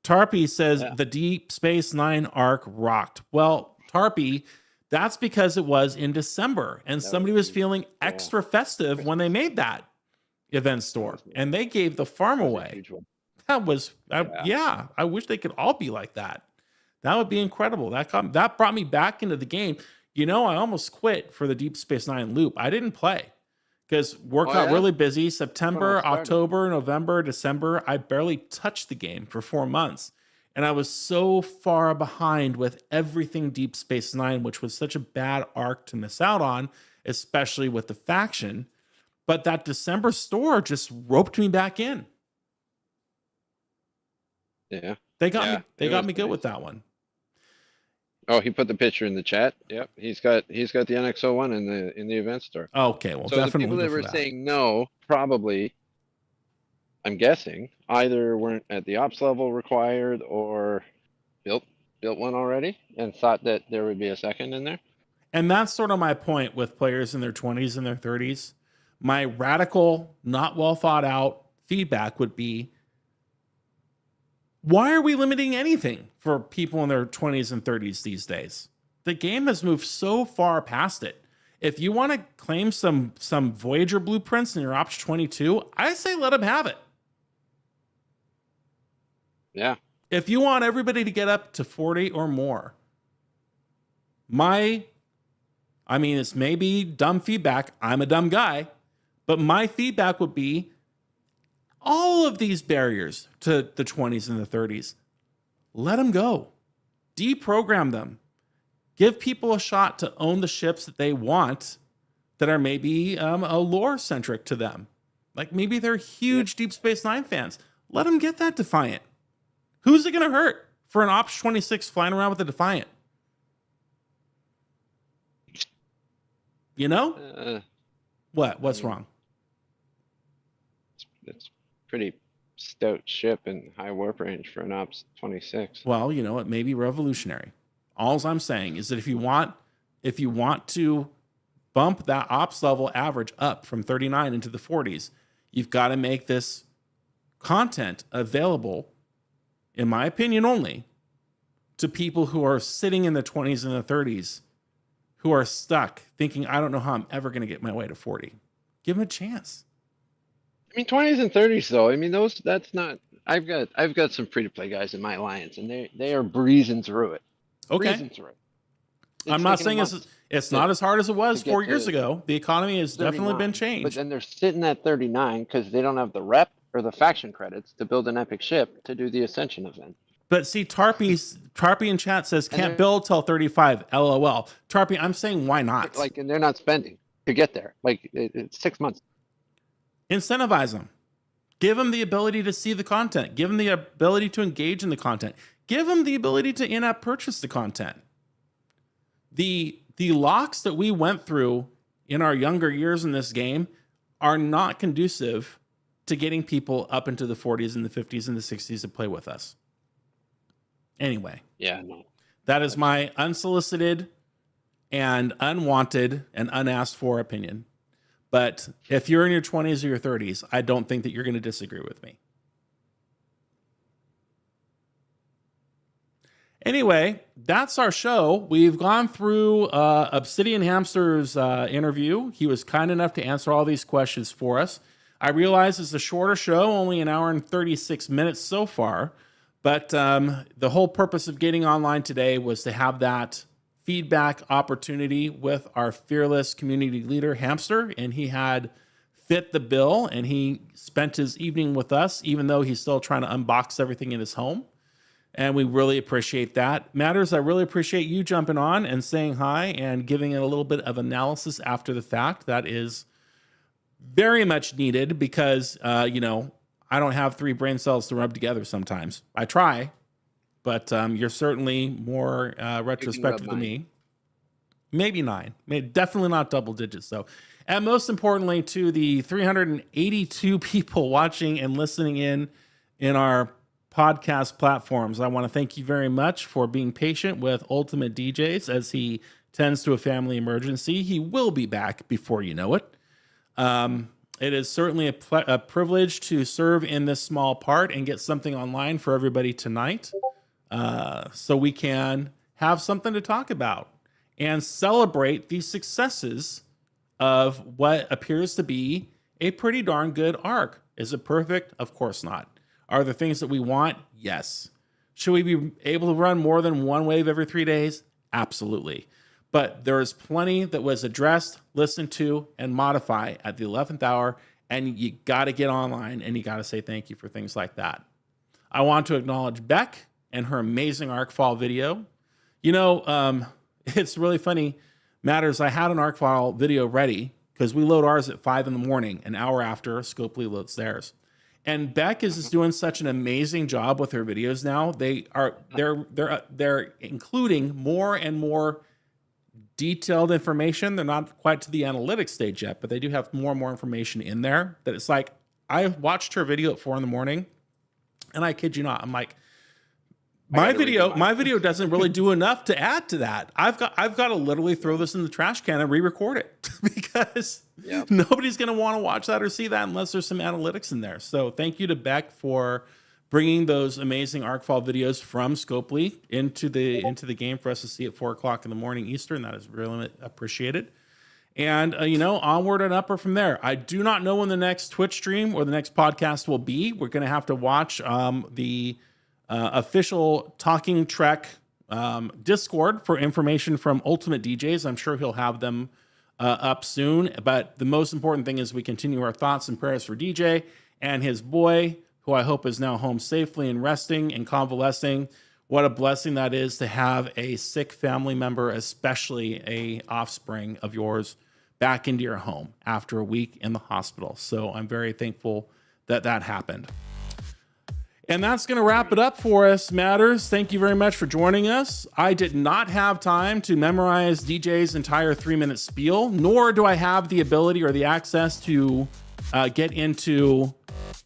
Tarpy says the Deep Space Nine arc rocked. Well, Tarpy, that's because it was in December and somebody was feeling extra festive when they made that event store and they gave the farm away. That was, I wish they could all be like that. That would be incredible. That brought me back into the game. You know, I almost quit for the Deep Space Nine loop. I didn't play because work got really busy. September, October, November, December, I barely touched the game for 4 months. And I was so far behind with everything Deep Space Nine, which was such a bad arc to miss out on, especially with the faction. But that December store just roped me back in. Yeah. They got me good with that one. Oh, he put the picture in the chat. Yep, he's got the NX01 in the event store. Okay, well, so definitely the people that were saying no probably I'm guessing, either weren't at the ops level required or built one already and thought that there would be a second in there. And that's sort of my point with players in their 20s and their 30s. My radical, not well thought out feedback would be, why are we limiting anything for people in their 20s and 30s these days? The game has moved so far past it. If you want to claim some Voyager blueprints in your Ops 22, I say let them have it. Yeah. If you want everybody to get up to 40 or more, it's maybe dumb feedback. I'm a dumb guy. But my feedback would be all of these barriers to the 20s and the 30s, let them go. Deprogram them. Give people a shot to own the ships that they want that are maybe a lore-centric to them. Like maybe they're huge Deep Space Nine fans. Let them get that Defiant. Who's it going to hurt for an Ops 26 flying around with a Defiant? You know? What's wrong? It's pretty stout ship and high warp range for an Ops 26. Well, it may be revolutionary. All I'm saying is that if you want to bump that ops level average up from 39 into the 40s, you've got to make this content available, in my opinion only, to people who are sitting in the 20s and the 30s, who are stuck thinking, I don't know how I'm ever going to get my way to 40. Give them a chance. 20s and 30s though. That's not. I've got some free to play guys in my alliance, and they are breezing through it. Okay. Breezing through it. I'm not saying it's not as hard as it was 4 years ago. The economy has definitely been changed. But then they're sitting at 39 because they don't have the rep or the faction credits to build an epic ship to do the Ascension event. But see, Tarpy in chat says can't build till 35. LOL. Tarpy, I'm saying why not? And they're not spending to get there. It's 6 months. Incentivize them. Give them the ability to see the content. Give them the ability to engage in the content. Give them the ability to in-app purchase the content. The locks that we went through in our younger years in this game are not conducive to getting people up into the 40s and the 50s and the 60s to play with us. Anyway. Yeah, no. That is my unsolicited and unwanted and unasked for opinion. But if you're in your 20s or your 30s, I don't think that you're going to disagree with me. Anyway, that's our show. We've gone through Obsidian Hamster's interview. He was kind enough to answer all these questions for us. I realize it's a shorter show, only an hour and 36 minutes so far. But the whole purpose of getting online today was to have that feedback opportunity with our fearless community leader, Hamster. And he had fit the bill, and he spent his evening with us, even though he's still trying to unbox everything in his home. And we really appreciate that. Matters, I really appreciate you jumping on and saying hi and giving it a little bit of analysis after the fact. That is very much needed because, I don't have 3 brain cells to rub together sometimes. I try, but you're certainly more retrospective than me. Maybe 9. Definitely not double digits, though. And most importantly, to the 382 people watching and listening in our podcast platforms, I want to thank you very much for being patient with UltimatDJz as he tends to a family emergency. He will be back before you know it. It is certainly a privilege to serve in this small part and get something online for everybody tonight, so we can have something to talk about and celebrate the successes of what appears to be a pretty darn good arc. Is it perfect? Of course not. Are there things that we want? Yes. Should we be able to run more than one wave every 3 days? Absolutely. But there is plenty that was addressed, listened to, and modified at the 11th hour, and you got to get online and you got to say thank you for things like that. I want to acknowledge Beck and her amazing ArcFall video. It's really funny. Matters, I had an ArcFall video ready because we load ours at 5 in the morning, an hour after Scopely loads theirs. And Beck is just doing such an amazing job with her videos now. They're including more and more detailed information. They're not quite to the analytics stage yet, but they do have more and more information in there that it's like, I watched her video at 4 a.m, and I kid you not, I'm like, my video doesn't really do enough to add to that. I've got to literally throw this in the trash can and re-record it because nobody's going to want to watch that or see that unless there's some analytics in there. So thank you to Beck for bringing those amazing Arcfall videos from Scopely into the game for us to see at 4 a.m. Eastern. That is really appreciated. And, onward and upward from there. I do not know when the next Twitch stream or the next podcast will be. We're going to have to watch the official Talking Trek Discord for information from UltimatDJz. I'm sure he'll have them up soon. But the most important thing is we continue our thoughts and prayers for DJ and his boy, who I hope is now home safely and resting and convalescing. What a blessing that is to have a sick family member, especially a offspring of yours, back into your home after a week in the hospital. So I'm very thankful that that happened. And that's going to wrap it up for us, Matters. Thank you very much for joining us. I did not have time to memorize DJ's entire 3-minute spiel, nor do I have the ability or the access to get into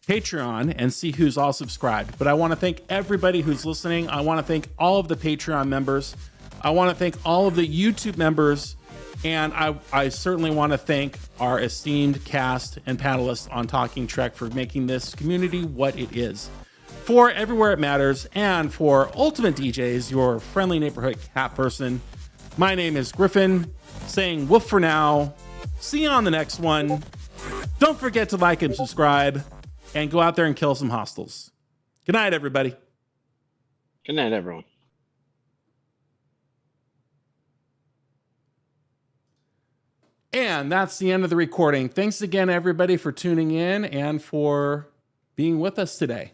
Patreon and see who's all subscribed. But I want to thank everybody who's listening. I want to thank all of the Patreon members. I want to thank all of the YouTube members. And I certainly want to thank our esteemed cast and panelists on Talking Trek for making this community what it is. For Everywhere It Matters and for UltimatDJz, your friendly neighborhood cat person, my name is Griffin, saying woof for now. See you on the next one. Don't forget to like and subscribe, and go out there and kill some hostiles. Good night, everybody. Good night, everyone. And that's the end of the recording. Thanks again, everybody, for tuning in and for being with us today.